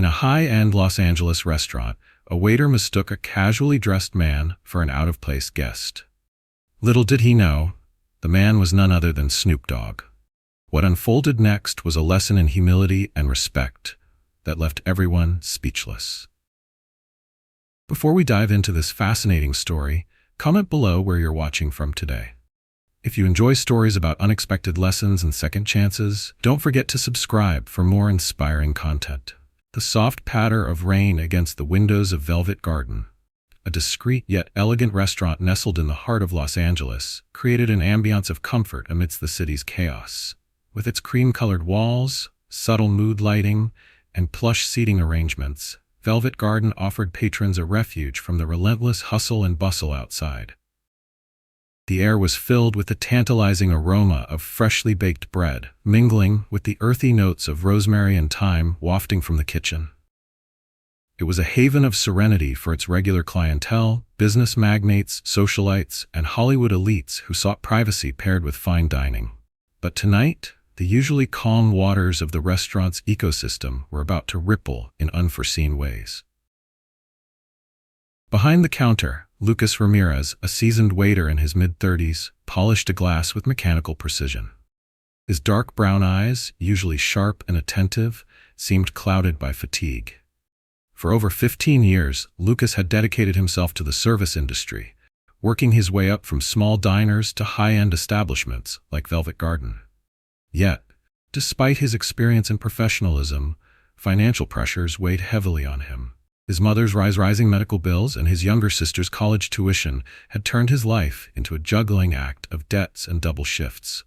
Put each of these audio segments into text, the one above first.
a high-end Los Angeles restaurant, a waiter mistook a casually dressed man for an out-of-place guest. Little did he know, the man was none other than Snoop Dogg. What unfolded next was a lesson in humility and respect that left everyone speechless. Before we dive into this fascinating story, comment below where you're watching from today. If you enjoy stories about unexpected lessons and second chances, don't forget to subscribe for more inspiring content. The soft patter of rain against the windows of Velvet Garden, a discreet yet elegant restaurant nestled in the heart of Los Angeles, created an ambiance of comfort amidst the city's chaos. With its cream-colored walls, subtle mood lighting, and plush seating arrangements, Velvet Garden offered patrons a refuge from the relentless hustle and bustle outside. The air was filled with the tantalizing aroma of freshly baked bread, mingling with the earthy notes of rosemary and thyme wafting from the kitchen. It was a haven of serenity for its regular clientele, business magnates, socialites, and Hollywood elites who sought privacy paired with fine dining. But tonight, the usually calm waters of the restaurant's ecosystem were about to ripple in unforeseen ways. Behind the counter, Lucas Ramirez, a seasoned waiter in his mid-30s, polished a glass with mechanical precision. His dark brown eyes, usually sharp and attentive, seemed clouded by fatigue. For over 15 years, Lucas had dedicated himself to the service industry, working his way up from small diners to high-end establishments like Velvet Garden. Yet, despite his experience and professionalism, financial pressures weighed heavily on him. His mother's rising medical bills and his younger sister's college tuition had turned his life into a juggling act of debts and double shifts.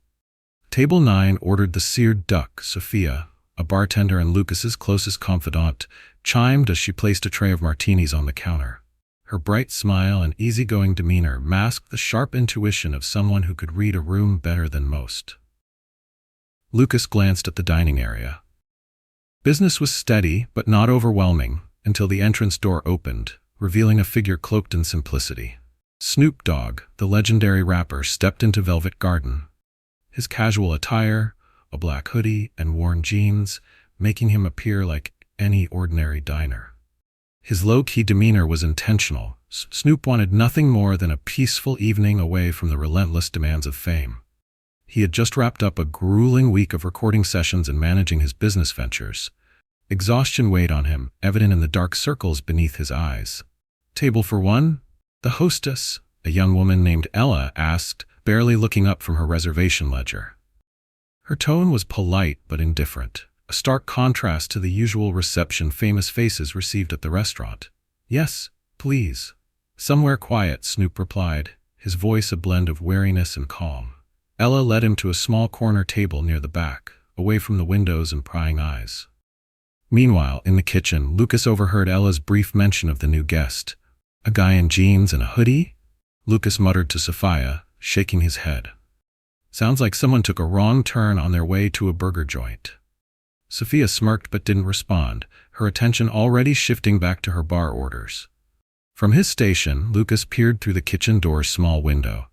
Table 9 ordered the seared duck. Sophia, a bartender and Lucas's closest confidant, chimed as she placed a tray of martinis on the counter. Her bright smile and easygoing demeanor masked the sharp intuition of someone who could read a room better than most. Lucas glanced at the dining area. Business was steady but not overwhelming, until the entrance door opened, revealing a figure cloaked in simplicity. Snoop Dogg, the legendary rapper, stepped into Velvet Garden. His casual attire, a black hoodie, and worn jeans, making him appear like any ordinary diner. His low-key demeanor was intentional. Snoop wanted nothing more than a peaceful evening away from the relentless demands of fame. He had just wrapped up a grueling week of recording sessions and managing his business ventures. Exhaustion weighed on him, evident in the dark circles beneath his eyes. "Table for one?" the hostess, a young woman named Ella, asked, barely looking up from her reservation ledger. Her tone was polite but indifferent, a stark contrast to the usual reception famous faces received at the restaurant. "Yes, please." "Somewhere quiet," Snoop replied, his voice a blend of wariness and calm. Ella led him to a small corner table near the back, away from the windows and prying eyes. Meanwhile, in the kitchen, Lucas overheard Ella's brief mention of the new guest. "A guy in jeans and a hoodie?" Lucas muttered to Sophia, shaking his head. "Sounds like someone took a wrong turn on their way to a burger joint." Sophia smirked but didn't respond, her attention already shifting back to her bar orders. From his station, Lucas peered through the kitchen door's small window.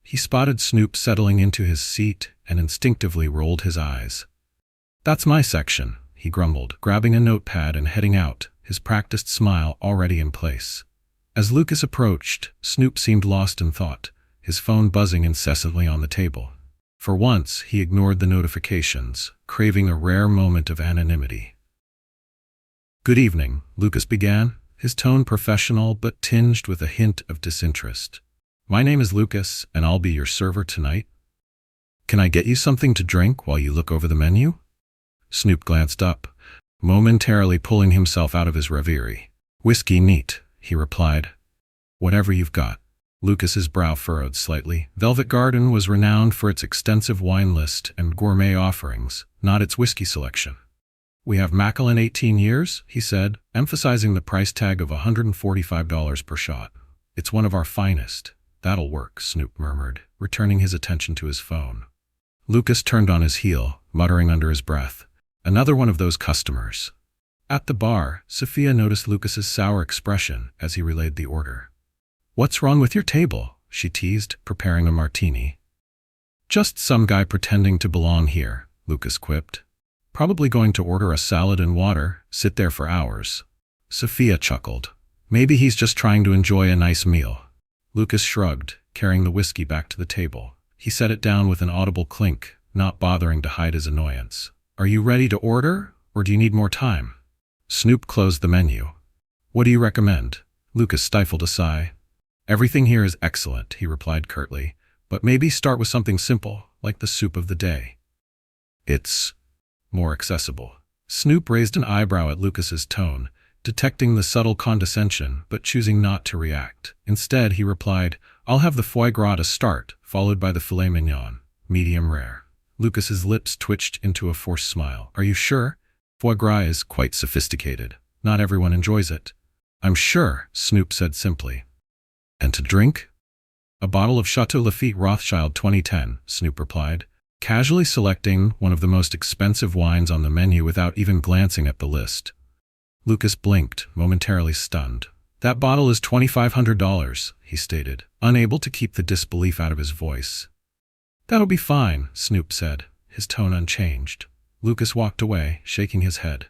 He spotted Snoop settling into his seat and instinctively rolled his eyes. "That's my section," he grumbled, grabbing a notepad and heading out, his practiced smile already in place. As Lucas approached, Snoop seemed lost in thought, his phone buzzing incessantly on the table. For once, he ignored the notifications, craving a rare moment of anonymity. "Good evening," Lucas began, his tone professional but tinged with a hint of disinterest. "My name is Lucas, and I'll be your server tonight. Can I get you something to drink while you look over the menu?" Snoop glanced up, momentarily pulling himself out of his reverie. "Whiskey neat," he replied. "Whatever you've got." Lucas's brow furrowed slightly. Velvet Garden was renowned for its extensive wine list and gourmet offerings, not its whiskey selection. "We have Macallan 18 years, he said, emphasizing the price tag of $145 per shot. "It's one of our finest." "That'll work," Snoop murmured, returning his attention to his phone. Lucas turned on his heel, muttering under his breath, "Another one of those customers." At the bar, Sophia noticed Lucas's sour expression as he relayed the order. "What's wrong with your table?" she teased, preparing a martini. "Just some guy pretending to belong here," Lucas quipped. Probably going to order a salad and water, sit there for hours. Sophia chuckled. Maybe he's just trying to enjoy a nice meal. Lucas shrugged, carrying the whiskey back to the table. He set it down with an audible clink, not bothering to hide his annoyance. Are you ready to order, or do you need more time? Snoop closed the menu. What do you recommend? Lucas stifled a sigh. Everything here is excellent, he replied curtly, but maybe start with something simple, like the soup of the day. It's more accessible. Snoop raised an eyebrow at Lucas's tone, detecting the subtle condescension but choosing not to react. Instead, he replied, I'll have the foie gras to start, followed by the filet mignon, medium rare. Lucas's lips twitched into a forced smile. Are you sure? Foie gras is quite sophisticated. Not everyone enjoys it. I'm sure, Snoop said simply. And to drink? A bottle of Chateau Lafite Rothschild 2010, Snoop replied, casually selecting one of the most expensive wines on the menu without even glancing at the list. Lucas blinked, momentarily stunned. That bottle is $2,500, he stated, unable to keep the disbelief out of his voice. That'll be fine, Snoop said, his tone unchanged. Lucas walked away, shaking his head.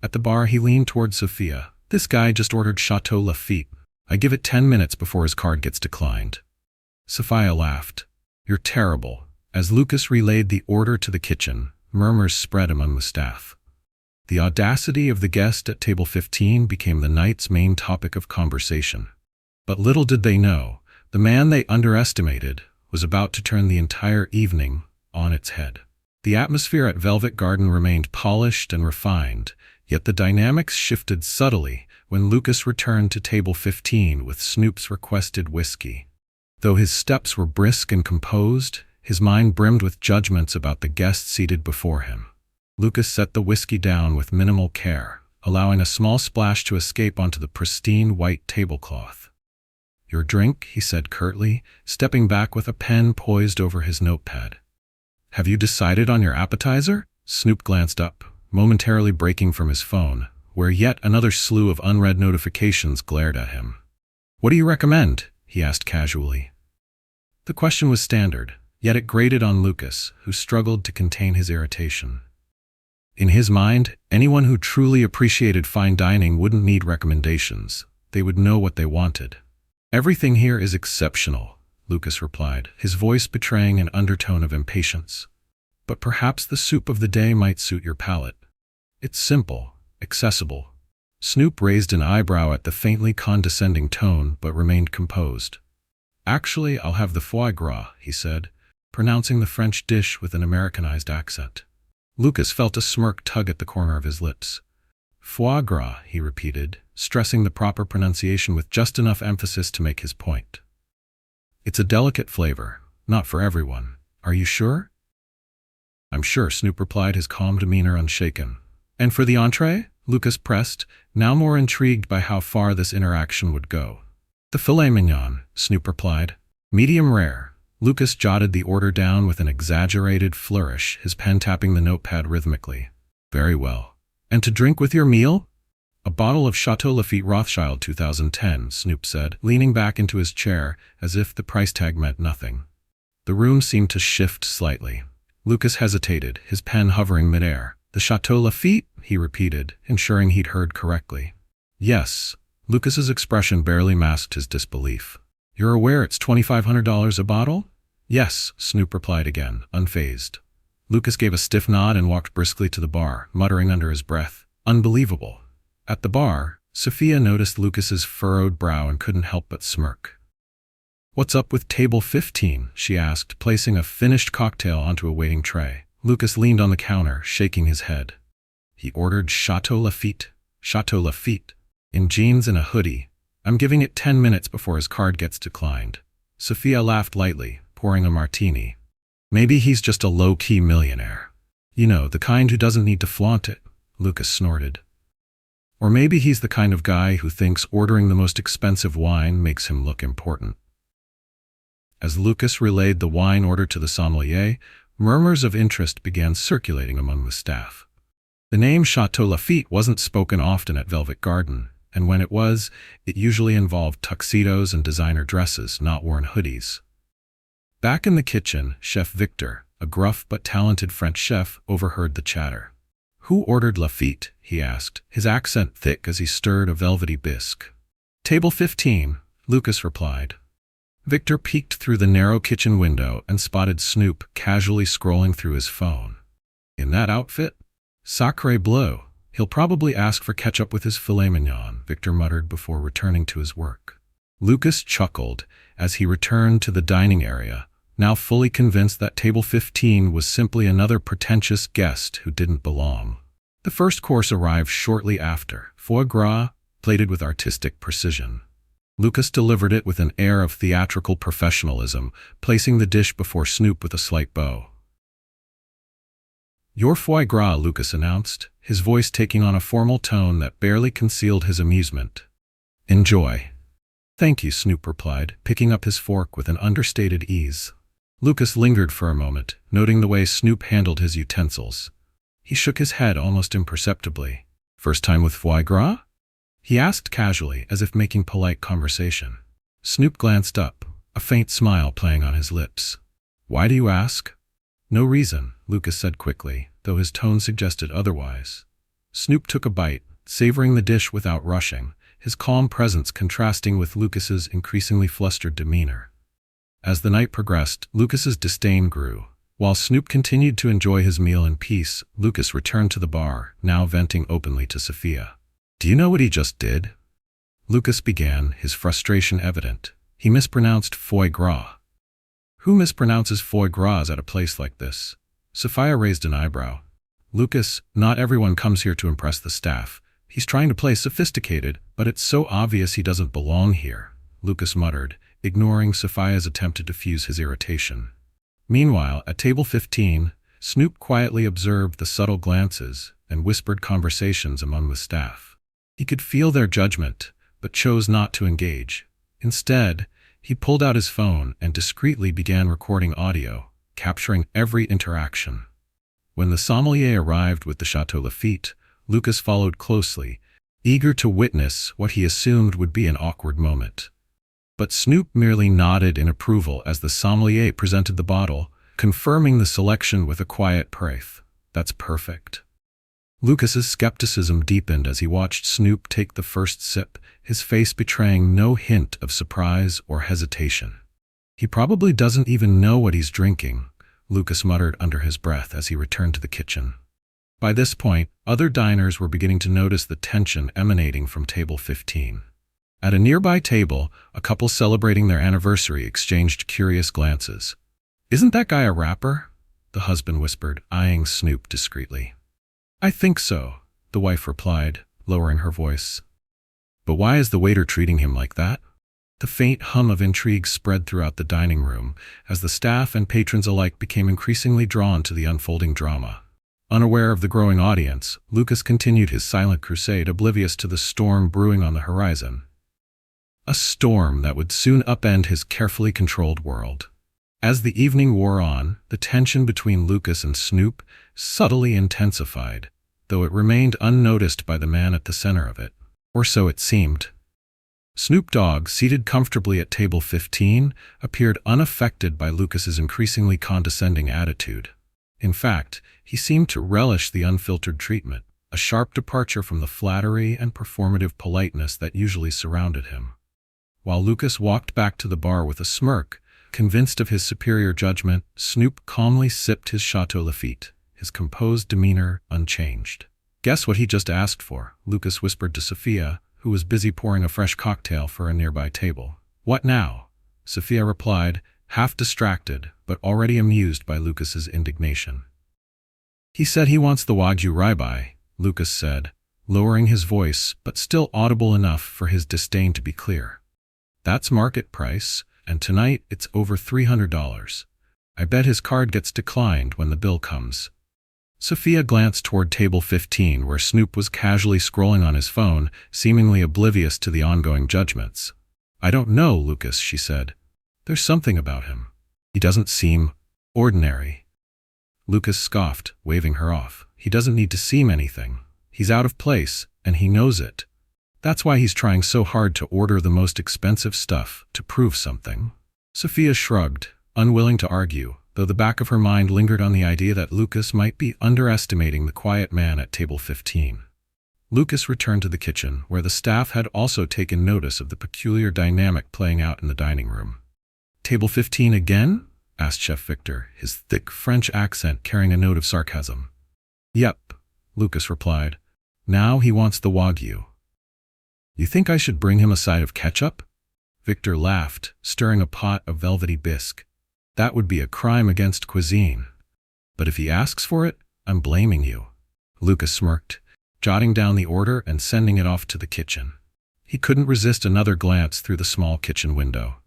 At the bar, he leaned toward Sophia. This guy just ordered Chateau Lafite. I give it 10 minutes before his card gets declined. Sophia laughed. You're terrible. As Lucas relayed the order to the kitchen, murmurs spread among the staff. The audacity of the guest at table 15 became the night's main topic of conversation. But little did they know, the man they underestimated was about to turn the entire evening on its head. The atmosphere at Velvet Garden remained polished and refined, yet the dynamics shifted subtly when Lucas returned to table 15 with Snoop's requested whiskey. Though his steps were brisk and composed, his mind brimmed with judgments about the guest seated before him. Lucas set the whiskey down with minimal care, allowing a small splash to escape onto the pristine white tablecloth. Your drink, he said curtly, stepping back with a pen poised over his notepad. Have you decided on your appetizer? Snoop glanced up, momentarily breaking from his phone, where yet another slew of unread notifications glared at him. What do you recommend? He asked casually. The question was standard, yet it grated on Lucas, who struggled to contain his irritation. In his mind, anyone who truly appreciated fine dining wouldn't need recommendations. They would know what they wanted. Everything here is exceptional, Lucas replied, his voice betraying an undertone of impatience. But perhaps the soup of the day might suit your palate. It's simple, accessible. Snoop raised an eyebrow at the faintly condescending tone but remained composed. Actually, I'll have the foie gras, he said, pronouncing the French dish with an Americanized accent. Lucas felt a smirk tug at the corner of his lips. Foie gras, he repeated, stressing the proper pronunciation with just enough emphasis to make his point. It's a delicate flavor, not for everyone. Are you sure? I'm sure, Snoop replied, his calm demeanor unshaken. And for the entree? Lucas pressed, now more intrigued by how far this interaction would go. The filet mignon, Snoop replied. Medium rare. Lucas jotted the order down with an exaggerated flourish, his pen tapping the notepad rhythmically. Very well. And to drink with your meal? A bottle of Chateau Lafite Rothschild 2010, Snoop said, leaning back into his chair as if the price tag meant nothing. The room seemed to shift slightly. Lucas hesitated, his pen hovering midair. The Chateau Lafite? He repeated, ensuring he'd heard correctly. Yes. Lucas's expression barely masked his disbelief. You're aware it's $2,500 a bottle? Yes, Snoop replied again, unfazed. Lucas gave a stiff nod and walked briskly to the bar, muttering under his breath, Unbelievable. At the bar, Sophia noticed Lucas's furrowed brow and couldn't help but smirk. What's up with table 15? She asked, placing a finished cocktail onto a waiting tray. Lucas leaned on the counter, shaking his head. He ordered Chateau Lafite. Chateau Lafite. In jeans and a hoodie. I'm giving it 10 minutes before his card gets declined. Sophia laughed lightly, pouring a martini. Maybe he's just a low-key millionaire. You know, the kind who doesn't need to flaunt it, Lucas snorted. Or maybe he's the kind of guy who thinks ordering the most expensive wine makes him look important. As Lucas relayed the wine order to the sommelier, murmurs of interest began circulating among the staff. The name Chateau Lafite wasn't spoken often at Velvet Garden, and when it was, it usually involved tuxedos and designer dresses, not worn hoodies. Back in the kitchen, Chef Victor, a gruff but talented French chef, overheard the chatter. Who ordered Lafitte? He asked, his accent thick as he stirred a velvety bisque. Table 15, Lucas replied. Victor peeked through the narrow kitchen window and spotted Snoop casually scrolling through his phone. In that outfit? Sacré bleu. He'll probably ask for ketchup with his filet mignon, Victor muttered before returning to his work. Lucas chuckled as he returned to the dining area, now fully convinced that table 15 was simply another pretentious guest who didn't belong. The first course arrived shortly after, foie gras, plated with artistic precision. Lucas delivered it with an air of theatrical professionalism, placing the dish before Snoop with a slight bow. Your foie gras, Lucas announced, his voice taking on a formal tone that barely concealed his amusement. Enjoy. Thank you, Snoop replied, picking up his fork with an understated ease. Lucas lingered for a moment, noting the way Snoop handled his utensils. He shook his head almost imperceptibly. First time with foie gras? He asked casually, as if making polite conversation. Snoop glanced up, a faint smile playing on his lips. Why do you ask? No reason, Lucas said quickly, though his tone suggested otherwise. Snoop took a bite, savoring the dish without rushing, his calm presence contrasting with Lucas's increasingly flustered demeanor. As the night progressed, Lucas's disdain grew. While Snoop continued to enjoy his meal in peace, Lucas returned to the bar, now venting openly to Sophia. Do you know what he just did? Lucas began, his frustration evident. He mispronounced foie gras. Who mispronounces foie gras at a place like this? Sophia raised an eyebrow. Lucas, not everyone comes here to impress the staff. He's trying to play sophisticated, but it's so obvious he doesn't belong here, Lucas muttered, ignoring Sophia's attempt to diffuse his irritation. Meanwhile, at table 15, Snoop quietly observed the subtle glances and whispered conversations among the staff. He could feel their judgment, but chose not to engage. Instead, he pulled out his phone and discreetly began recording audio, capturing every interaction. When the sommelier arrived with the Chateau Lafitte, Lucas followed closely, eager to witness what he assumed would be an awkward moment. But Snoop merely nodded in approval as the sommelier presented the bottle, confirming the selection with a quiet praise. That's perfect. Lucas's skepticism deepened as he watched Snoop take the first sip, his face betraying no hint of surprise or hesitation. He probably doesn't even know what he's drinking, Lucas muttered under his breath as he returned to the kitchen. By this point, other diners were beginning to notice the tension emanating from table 15. At a nearby table, a couple celebrating their anniversary exchanged curious glances. Isn't that guy a rapper? The husband whispered, eyeing Snoop discreetly. I think so, the wife replied, lowering her voice. But why is the waiter treating him like that? The faint hum of intrigue spread throughout the dining room as the staff and patrons alike became increasingly drawn to the unfolding drama. Unaware of the growing audience, Lucas continued his silent crusade, oblivious to the storm brewing on the horizon. A storm that would soon upend his carefully controlled world. As the evening wore on, the tension between Lucas and Snoop subtly intensified, though it remained unnoticed by the man at the center of it. Or so it seemed. Snoop Dogg, seated comfortably at table 15, appeared unaffected by Lucas's increasingly condescending attitude. In fact, he seemed to relish the unfiltered treatment, a sharp departure from the flattery and performative politeness that usually surrounded him. While Lucas walked back to the bar with a smirk, convinced of his superior judgment, Snoop calmly sipped his Chateau Lafitte, his composed demeanor unchanged. Guess what he just asked for, Lucas whispered to Sophia, who was busy pouring a fresh cocktail for a nearby table. What now? Sophia replied, half distracted, but already amused by Lucas's indignation. He said he wants the Wagyu ribeye, Lucas said, lowering his voice, but still audible enough for his disdain to be clear. That's market price, and tonight it's over $300. I bet his card gets declined when the bill comes. Sophia glanced toward table 15 where Snoop was casually scrolling on his phone, seemingly oblivious to the ongoing judgments. I don't know, Lucas, she said. There's something about him. He doesn't seem ordinary. Lucas scoffed, waving her off. He doesn't need to seem anything. He's out of place, and he knows it. That's why he's trying so hard to order the most expensive stuff to prove something. Sophia shrugged, unwilling to argue, though the back of her mind lingered on the idea that Lucas might be underestimating the quiet man at table 15. Lucas returned to the kitchen, where the staff had also taken notice of the peculiar dynamic playing out in the dining room. "Table 15 again?" asked Chef Victor, his thick French accent carrying a note of sarcasm. "Yep," Lucas replied. "Now he wants the Wagyu." "You think I should bring him a side of ketchup?" Victor laughed, stirring a pot of velvety bisque. "That would be a crime against cuisine. But if he asks for it, I'm blaming you." Lucas smirked, jotting down the order and sending it off to the kitchen. He couldn't resist another glance through the small kitchen window.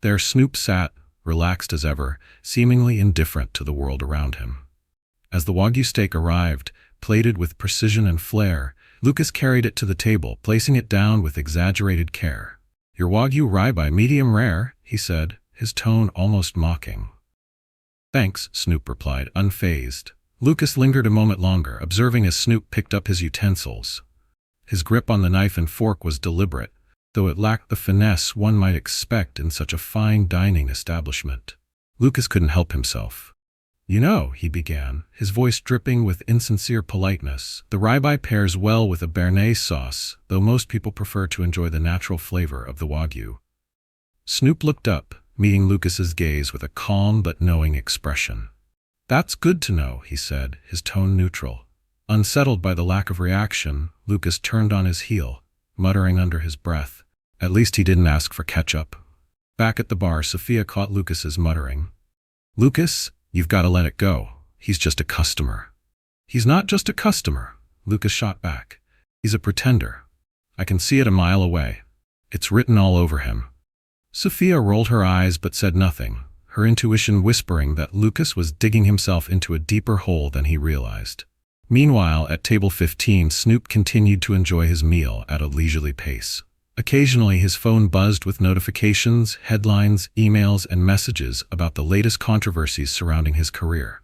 There Snoop sat, relaxed as ever, seemingly indifferent to the world around him. As the Wagyu steak arrived, plated with precision and flair, Lucas carried it to the table, placing it down with exaggerated care. "Your Wagyu ribeye medium rare," he said, his tone almost mocking. "Thanks," Snoop replied, unfazed. Lucas lingered a moment longer, observing as Snoop picked up his utensils. His grip on the knife and fork was deliberate, though it lacked the finesse one might expect in such a fine dining establishment. Lucas couldn't help himself. "You know," he began, his voice dripping with insincere politeness, "the ribeye pairs well with a béarnaise sauce, though most people prefer to enjoy the natural flavor of the Wagyu." Snoop looked up, meeting Lucas's gaze with a calm but knowing expression. "That's good to know," he said, his tone neutral. Unsettled by the lack of reaction, Lucas turned on his heel, muttering under his breath, "At least he didn't ask for ketchup." Back at the bar, Sophia caught Lucas's muttering. "Lucas, you've got to let it go. He's just a customer." "He's not just a customer," Lucas shot back. "He's a pretender. I can see it a mile away. It's written all over him." Sophia rolled her eyes but said nothing, her intuition whispering that Lucas was digging himself into a deeper hole than he realized. Meanwhile, at table 15, Snoop continued to enjoy his meal at a leisurely pace. Occasionally, his phone buzzed with notifications, headlines, emails, and messages about the latest controversies surrounding his career.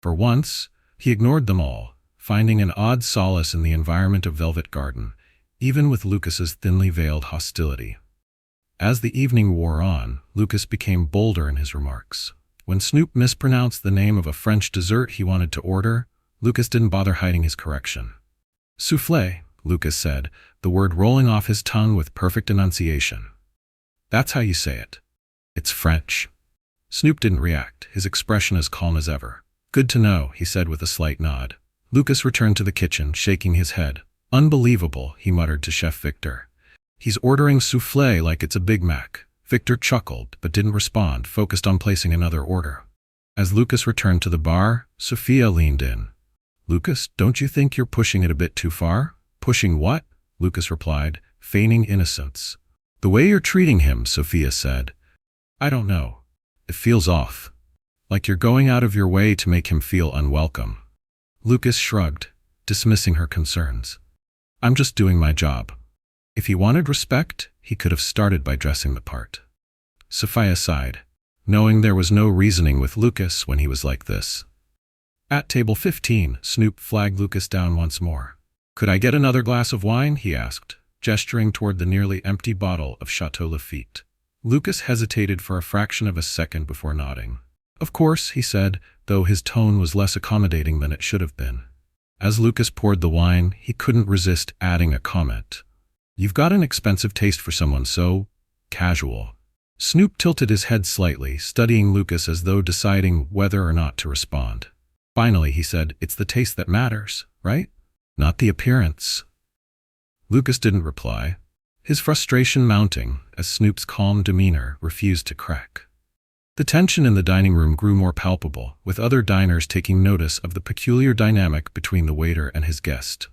For once, he ignored them all, finding an odd solace in the environment of Velvet Garden, even with Lucas's thinly veiled hostility. As the evening wore on, Lucas became bolder in his remarks. When Snoop mispronounced the name of a French dessert he wanted to order, Lucas didn't bother hiding his correction. "Soufflé," Lucas said, the word rolling off his tongue with perfect enunciation. "That's how you say it. It's French." Snoop didn't react, his expression as calm as ever. "Good to know," he said with a slight nod. Lucas returned to the kitchen, shaking his head. "Unbelievable," he muttered to Chef Victor. "He's ordering soufflé like it's a Big Mac." Victor chuckled, but didn't respond, focused on placing another order. As Lucas returned to the bar, Sophia leaned in. "Lucas, don't you think you're pushing it a bit too far?" "Pushing what?" Lucas replied, feigning innocence. "The way you're treating him," Sophia said. "I don't know. It feels off. Like you're going out of your way to make him feel unwelcome." Lucas shrugged, dismissing her concerns. "I'm just doing my job." If he wanted respect, he could have started by dressing the part. Sophia sighed, knowing there was no reasoning with Lucas when he was like this. At table 15, Snoop flagged Lucas down once more. "Could I get another glass of wine?" he asked, gesturing toward the nearly empty bottle of Chateau Lafite. Lucas hesitated for a fraction of a second before nodding. "Of course," he said, though his tone was less accommodating than it should have been. As Lucas poured the wine, he couldn't resist adding a comment. "You've got an expensive taste for someone so casual." Snoop tilted his head slightly, studying Lucas as though deciding whether or not to respond. Finally, he said, "It's the taste that matters, right? Not the appearance." Lucas didn't reply, his frustration mounting as Snoop's calm demeanor refused to crack. The tension in the dining room grew more palpable, with other diners taking notice of the peculiar dynamic between the waiter and his guest.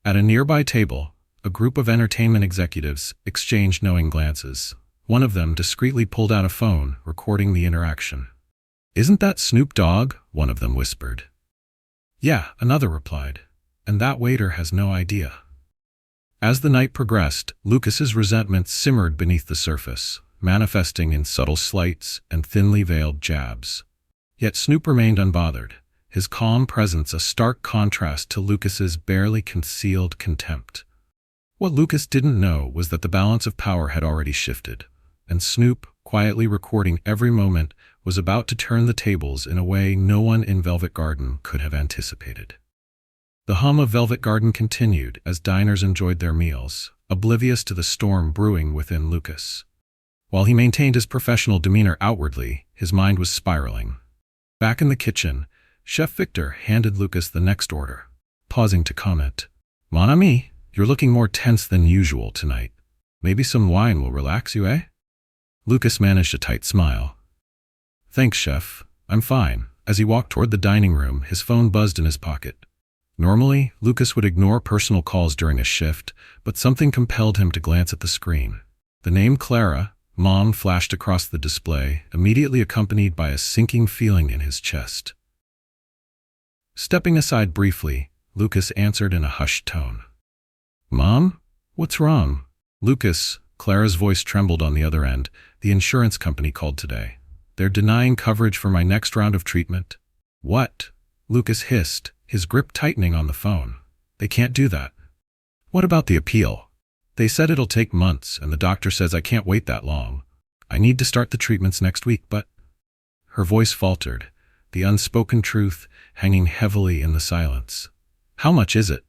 At a nearby table, a group of entertainment executives exchanged knowing glances. One of them discreetly pulled out a phone, recording the interaction. "Isn't that Snoop Dogg?" one of them whispered. "Yeah," another replied, "and that waiter has no idea." As the night progressed, Lucas's resentment simmered beneath the surface, manifesting in subtle slights and thinly veiled jabs. Yet Snoop remained unbothered, his calm presence a stark contrast to Lucas's barely concealed contempt. What Lucas didn't know was that the balance of power had already shifted. and Snoop, quietly recording every moment, was about to turn the tables in a way no one in Velvet Garden could have anticipated. The hum of Velvet Garden continued as diners enjoyed their meals, oblivious to the storm brewing within Lucas. While he maintained his professional demeanor outwardly, his mind was spiraling. Back in the kitchen, Chef Victor handed Lucas the next order, pausing to comment, "Mon ami, you're looking more tense than usual tonight. Maybe some wine will relax you, eh?" Lucas managed a tight smile. "Thanks, chef. I'm fine." As he walked toward the dining room, his phone buzzed in his pocket. Normally, Lucas would ignore personal calls during a shift, but something compelled him to glance at the screen. The name Clara, Mom, flashed across the display, immediately accompanied by a sinking feeling in his chest. Stepping aside briefly, Lucas answered in a hushed tone. "Mom? What's wrong?" "Lucas," Clara's voice trembled on the other end, "the insurance company called today. They're denying coverage for my next round of treatment." "What?" Lucas hissed, his grip tightening on the phone. "They can't do that." "What about the appeal?" "They said it'll take months, and the doctor says I can't wait that long. I need to start the treatments next week, but—" Her voice faltered, the unspoken truth hanging heavily in the silence. "How much is it?"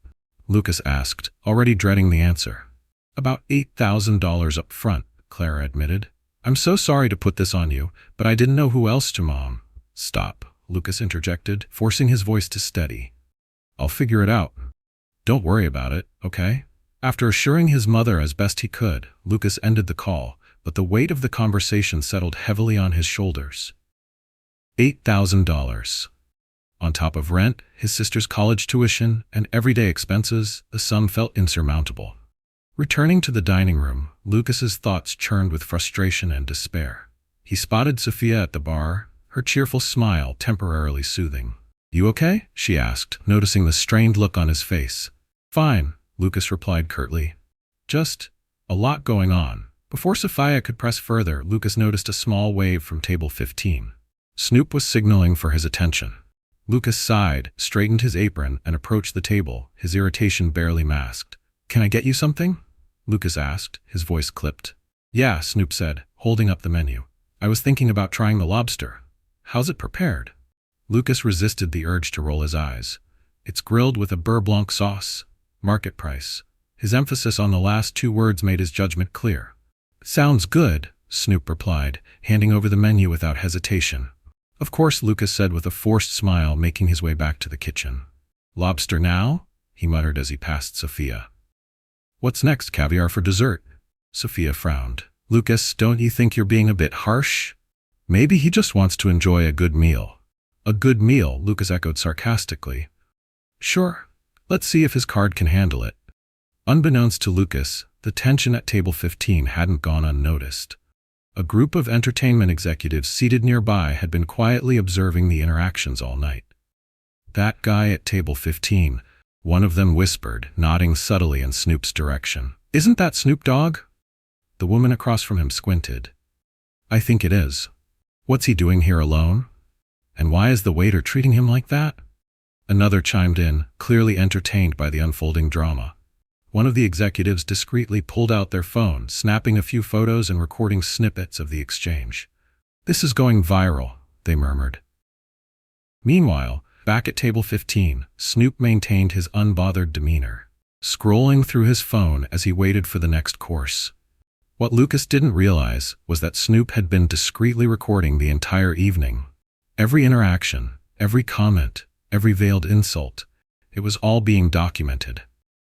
Lucas asked, already dreading the answer. "About $8,000 up front," Clara admitted. "I'm so sorry to put this on you, but I didn't know who else to, Mom." "Stop," Lucas interjected, forcing his voice to steady. "I'll figure it out. Don't worry about it, okay?" After assuring his mother as best he could, Lucas ended the call, but the weight of the conversation settled heavily on his shoulders. $8,000. On top of rent, his sister's college tuition, and everyday expenses, the sum felt insurmountable. Returning to the dining room, Lucas's thoughts churned with frustration and despair. He spotted Sophia at the bar, her cheerful smile temporarily soothing. "You okay?" she asked, noticing the strained look on his face. "Fine," Lucas replied curtly. "Just a lot going on." Before Sophia could press further, Lucas noticed a small wave from table 15. Snoop was signaling for his attention. Lucas sighed, straightened his apron, and approached the table, his irritation barely masked. "Can I get you something?" Lucas asked, his voice clipped. "Yeah," Snoop said, holding up the menu. "I was thinking about trying the lobster. How's it prepared?" Lucas resisted the urge to roll his eyes. "It's grilled with a beurre blanc sauce. Market price." His emphasis on the last two words made his judgment clear. "Sounds good," Snoop replied, handing over the menu without hesitation. "Of course," Lucas said with a forced smile, making his way back to the kitchen. "Lobster now?" he muttered as he passed Sophia. "What's next, caviar for dessert?" Sophia frowned. "Lucas, don't you think you're being a bit harsh? Maybe he just wants to enjoy a good meal." "A good meal," Lucas echoed sarcastically. "Sure. Let's see if his card can handle it." Unbeknownst to Lucas, the tension at table 15 hadn't gone unnoticed. A group of entertainment executives seated nearby had been quietly observing the interactions all night. "That guy at table 15, one of them whispered, nodding subtly in Snoop's direction. "Isn't that Snoop Dogg?" The woman across from him squinted. "I think it is. What's he doing here alone? And why is the waiter treating him like that?" Another chimed in, clearly entertained by the unfolding drama. One of the executives discreetly pulled out their phone, snapping a few photos and recording snippets of the exchange. "This is going viral," they murmured. Meanwhile, back at table 15, Snoop maintained his unbothered demeanor, scrolling through his phone as he waited for the next course. What Lucas didn't realize was that Snoop had been discreetly recording the entire evening. Every interaction, every comment, every veiled insult, it was all being documented.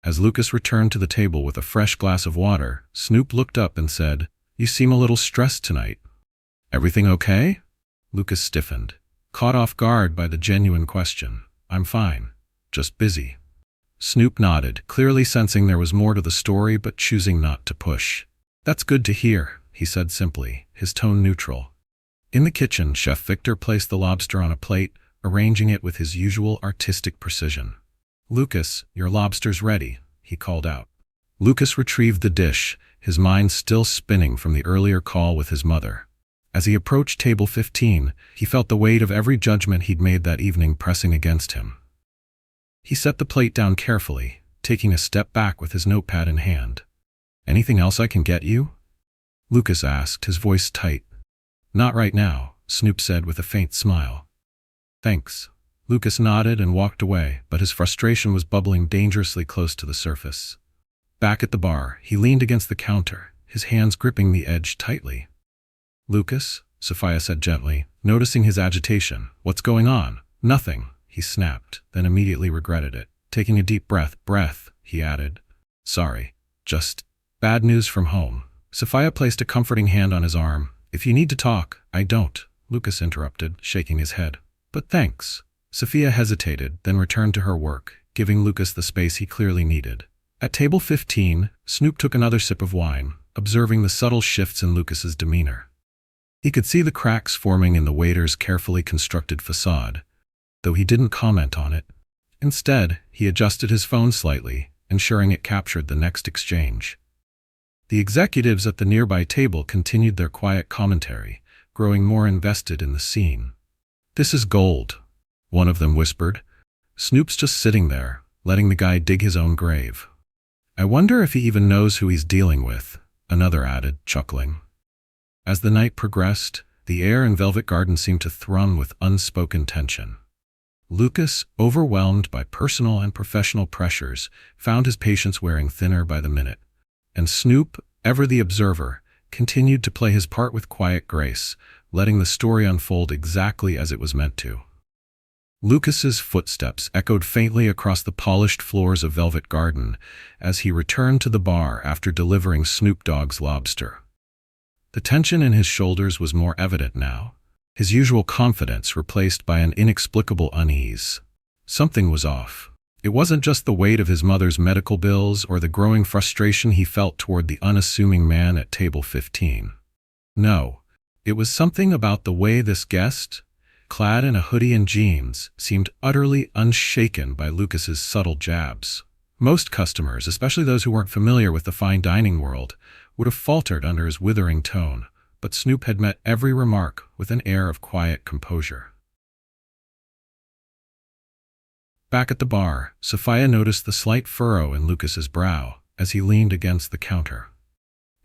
As Lucas returned to the table with a fresh glass of water, Snoop looked up and said, "You seem a little stressed tonight." "Everything okay?" Lucas stiffened, caught off guard by the genuine question. "I'm fine. Just busy." Snoop nodded, clearly sensing there was more to the story but choosing not to push. "That's good to hear," he said simply, his tone neutral. In the kitchen, Chef Victor placed the lobster on a plate, arranging it with his usual artistic precision. "Lucas, your lobster's ready," he called out. Lucas retrieved the dish, his mind still spinning from the earlier call with his mother. As he approached table 15, he felt the weight of every judgment he'd made that evening pressing against him. He set the plate down carefully, taking a step back with his notepad in hand. "Anything else I can get you?" Lucas asked, his voice tight. Not right now, Snoop said with a faint smile. Thanks. Lucas nodded and walked away, but his frustration was bubbling dangerously close to the surface. Back at the bar, he leaned against the counter, his hands gripping the edge tightly. Lucas, Sophia said gently, noticing his agitation. What's going on? Nothing, he snapped, then immediately regretted it. Taking a deep breath, he added. Sorry, just bad news from home. Sophia placed a comforting hand on his arm. If you need to talk, I don't, Lucas interrupted, shaking his head. But thanks. Sophia hesitated, then returned to her work, giving Lucas the space he clearly needed. At table 15, Snoop took another sip of wine, observing the subtle shifts in Lucas's demeanor. He could see the cracks forming in the waiter's carefully constructed facade, though he didn't comment on it. Instead, he adjusted his phone slightly, ensuring it captured the next exchange. The executives at the nearby table continued their quiet commentary, growing more invested in the scene. This is gold, one of them whispered. Snoop's just sitting there, letting the guy dig his own grave. I wonder if he even knows who he's dealing with, another added, chuckling. As the night progressed, the air in Velvet Garden seemed to thrum with unspoken tension. Lucas, overwhelmed by personal and professional pressures, found his patience wearing thinner by the minute. And Snoop, ever the observer, continued to play his part with quiet grace, letting the story unfold exactly as it was meant to. Lucas's footsteps echoed faintly across the polished floors of Velvet Garden as he returned to the bar after delivering Snoop Dogg's lobster. The tension in his shoulders was more evident now, his usual confidence replaced by an inexplicable unease. Something was off. It wasn't just the weight of his mother's medical bills or the growing frustration he felt toward the unassuming man at table 15. No, it was something about the way this guest, clad in a hoodie and jeans, seemed utterly unshaken by Lucas's subtle jabs. Most customers, especially those who weren't familiar with the fine dining world, would have faltered under his withering tone, but Snoop had met every remark with an air of quiet composure. Back at the bar, Sophia noticed the slight furrow in Lucas's brow as he leaned against the counter.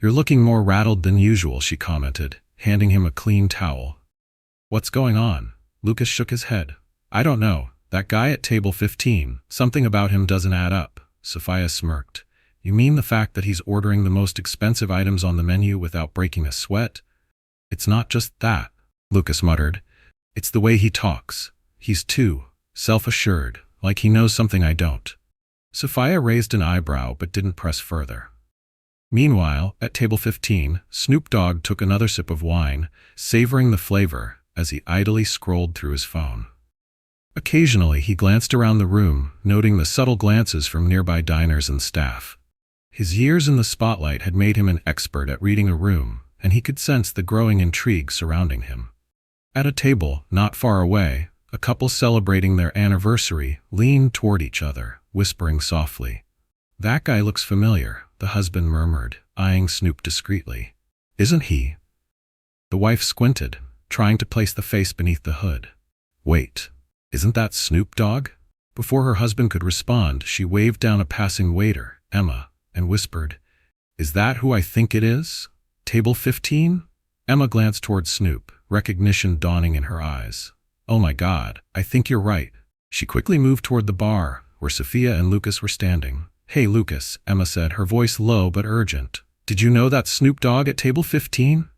You're looking more rattled than usual, she commented, handing him a clean towel. What's going on? Lucas shook his head. I don't know. That guy at table 15, something about him doesn't add up. Sophia smirked. You mean the fact that he's ordering the most expensive items on the menu without breaking a sweat? It's not just that, Lucas muttered. It's the way he talks. He's too self-assured, like he knows something I don't. Sophia raised an eyebrow but didn't press further. Meanwhile, at table 15, Snoop Dogg took another sip of wine, savoring the flavor as he idly scrolled through his phone. Occasionally, he glanced around the room, noting the subtle glances from nearby diners and staff. His years in the spotlight had made him an expert at reading a room, and he could sense the growing intrigue surrounding him. At a table, not far away, a couple celebrating their anniversary leaned toward each other, whispering softly. That guy looks familiar, the husband murmured, eyeing Snoop discreetly. Isn't he? The wife squinted, trying to place the face beneath the hood. Wait, isn't that Snoop Dogg? Before her husband could respond, she waved down a passing waiter, Emma, and whispered, Is that who I think it is? Table 15? Emma glanced toward Snoop, recognition dawning in her eyes. Oh my God, I think you're right. She quickly moved toward the bar, where Sophia and Lucas were standing. Hey Lucas, Emma said, her voice low but urgent. Did you know that Snoop Dogg at table 15?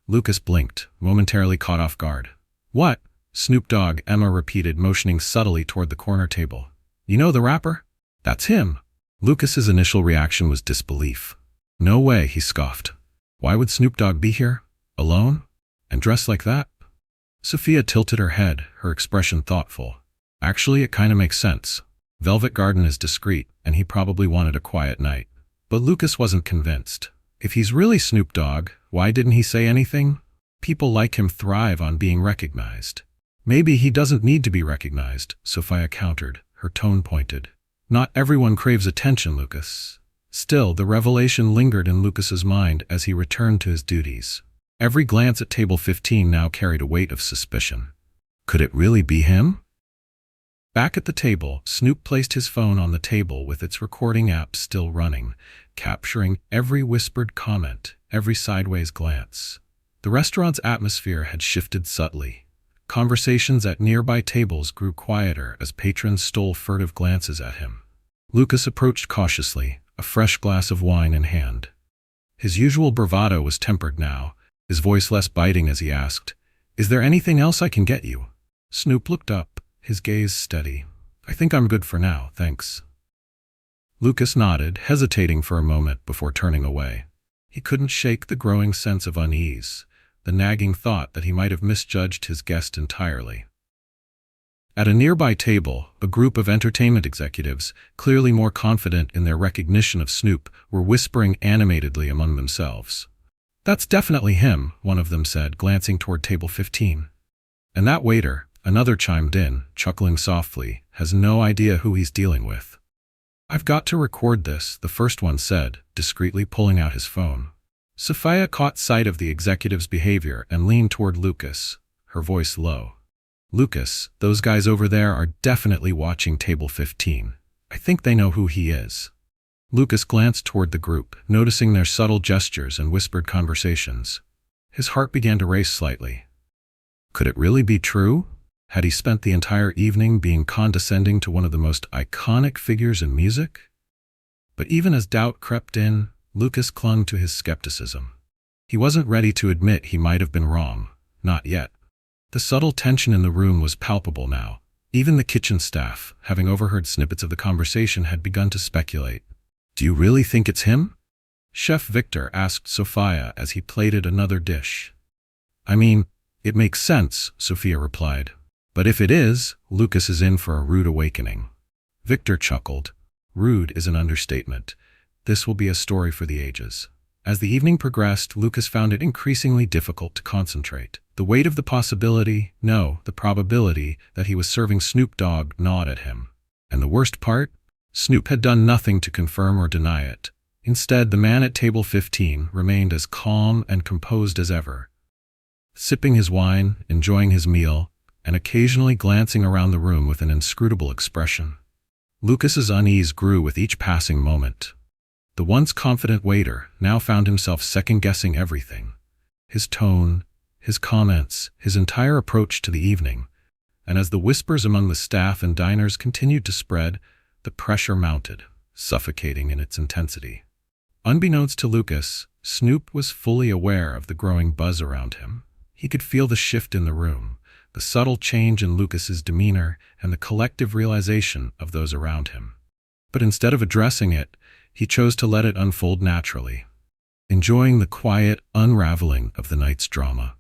Lucas blinked, momentarily caught off guard. What? Snoop Dogg, Emma repeated, motioning subtly toward the corner table. You know the rapper? That's him. Lucas's initial reaction was disbelief. No way, he scoffed. Why would Snoop Dogg be here? Alone? And dressed like that? Sophia tilted her head, her expression thoughtful. Actually, it kinda makes sense. Velvet Garden is discreet, and he probably wanted a quiet night. But Lucas wasn't convinced. If he's really Snoop Dogg, why didn't he say anything? People like him thrive on being recognized. Maybe he doesn't need to be recognized, Sophia countered, her tone pointed. Not everyone craves attention, Lucas. Still, the revelation lingered in Lucas's mind as he returned to his duties. Every glance at table 15 now carried a weight of suspicion. Could it really be him? Back at the table, Snoop placed his phone on the table with its recording app still running, capturing every whispered comment, every sideways glance. The restaurant's atmosphere had shifted subtly. Conversations at nearby tables grew quieter as patrons stole furtive glances at him. Lucas approached cautiously, a fresh glass of wine in hand. His usual bravado was tempered now, his voice less biting as he asked, "Is there anything else I can get you?" Snoop looked up, his gaze steady. "I think I'm good for now, thanks." Lucas nodded, hesitating for a moment before turning away. He couldn't shake the growing sense of unease, the nagging thought that he might have misjudged his guest entirely. At a nearby table, a group of entertainment executives, clearly more confident in their recognition of Snoop, were whispering animatedly among themselves. "That's definitely him," one of them said, glancing toward table 15. "And that waiter," another chimed in, chuckling softly, "has no idea who he's dealing with." "I've got to record this," the first one said, discreetly pulling out his phone. Sophia caught sight of the executive's behavior and leaned toward Lucas, her voice low. "Lucas, those guys over there are definitely watching table 15. I think they know who he is." Lucas glanced toward the group, noticing their subtle gestures and whispered conversations. His heart began to race slightly. Could it really be true? Had he spent the entire evening being condescending to one of the most iconic figures in music? But even as doubt crept in, Lucas clung to his skepticism. He wasn't ready to admit he might have been wrong. Not yet. The subtle tension in the room was palpable now. Even the kitchen staff, having overheard snippets of the conversation, had begun to speculate. "Do you really think it's him?" Chef Victor asked Sophia as he plated another dish. "I mean, it makes sense," Sophia replied. "But if it is, Lucas is in for a rude awakening." Victor chuckled. "Rude is an understatement. This will be a story for the ages." As the evening progressed, Lucas found it increasingly difficult to concentrate. The weight of the possibility, no, the probability, that he was serving Snoop Dogg gnawed at him. And the worst part? Snoop had done nothing to confirm or deny it. Instead, the man at table 15 remained as calm and composed as ever, sipping his wine, enjoying his meal, and occasionally glancing around the room with an inscrutable expression. Lucas's unease grew with each passing moment. The once confident waiter now found himself second-guessing everything. His tone, his comments, his entire approach to the evening. And as the whispers among the staff and diners continued to spread, the pressure mounted, suffocating in its intensity. Unbeknownst to Lucas, Snoop was fully aware of the growing buzz around him. He could feel the shift in the room, the subtle change in Lucas's demeanor, and the collective realization of those around him. But instead of addressing it, he chose to let it unfold naturally, enjoying the quiet unraveling of the night's drama.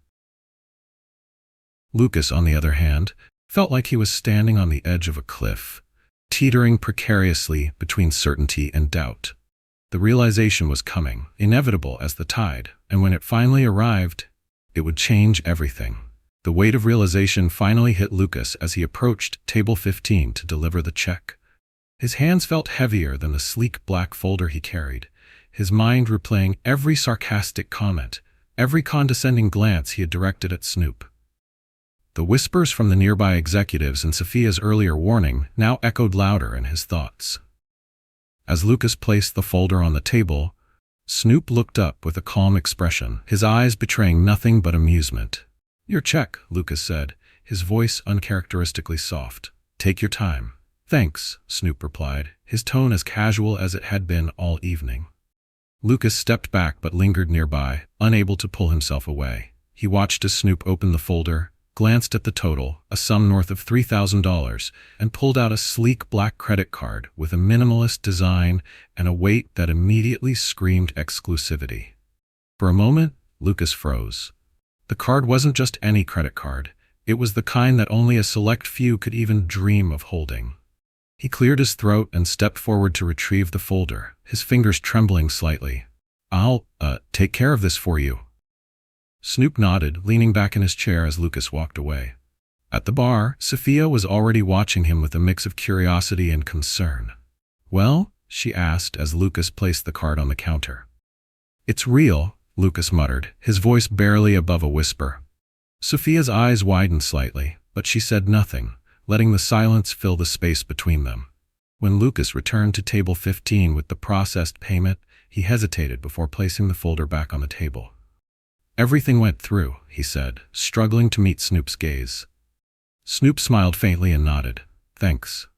Lucas, on the other hand, felt like he was standing on the edge of a cliff, teetering precariously between certainty and doubt. The realization was coming, inevitable as the tide, and when it finally arrived, it would change everything. The weight of realization finally hit Lucas as he approached table 15 to deliver the check. His hands felt heavier than the sleek black folder he carried, his mind replaying every sarcastic comment, every condescending glance he had directed at Snoop. The whispers from the nearby executives and Sophia's earlier warning now echoed louder in his thoughts. As Lucas placed the folder on the table, Snoop looked up with a calm expression, his eyes betraying nothing but amusement. "Your check," Lucas said, his voice uncharacteristically soft. "Take your time." "Thanks," Snoop replied, his tone as casual as it had been all evening. Lucas stepped back but lingered nearby, unable to pull himself away. He watched as Snoop opened the folder, glanced at the total, a sum north of $3,000, and pulled out a sleek black credit card with a minimalist design and a weight that immediately screamed exclusivity. For a moment, Lucas froze. The card wasn't just any credit card. It was the kind that only a select few could even dream of holding. He cleared his throat and stepped forward to retrieve the folder, his fingers trembling slightly. I'll take care of this for you." Snoop nodded, leaning back in his chair as Lucas walked away. At the bar, Sophia was already watching him with a mix of curiosity and concern. "Well?" she asked as Lucas placed the card on the counter. "It's real," Lucas muttered, his voice barely above a whisper. Sophia's eyes widened slightly, but she said nothing, letting the silence fill the space between them. When Lucas returned to table 15 with the processed payment, He hesitated before placing the folder back on the table. Everything went through, he said, struggling to meet Snoop's gaze. Snoop smiled faintly and nodded. Thanks.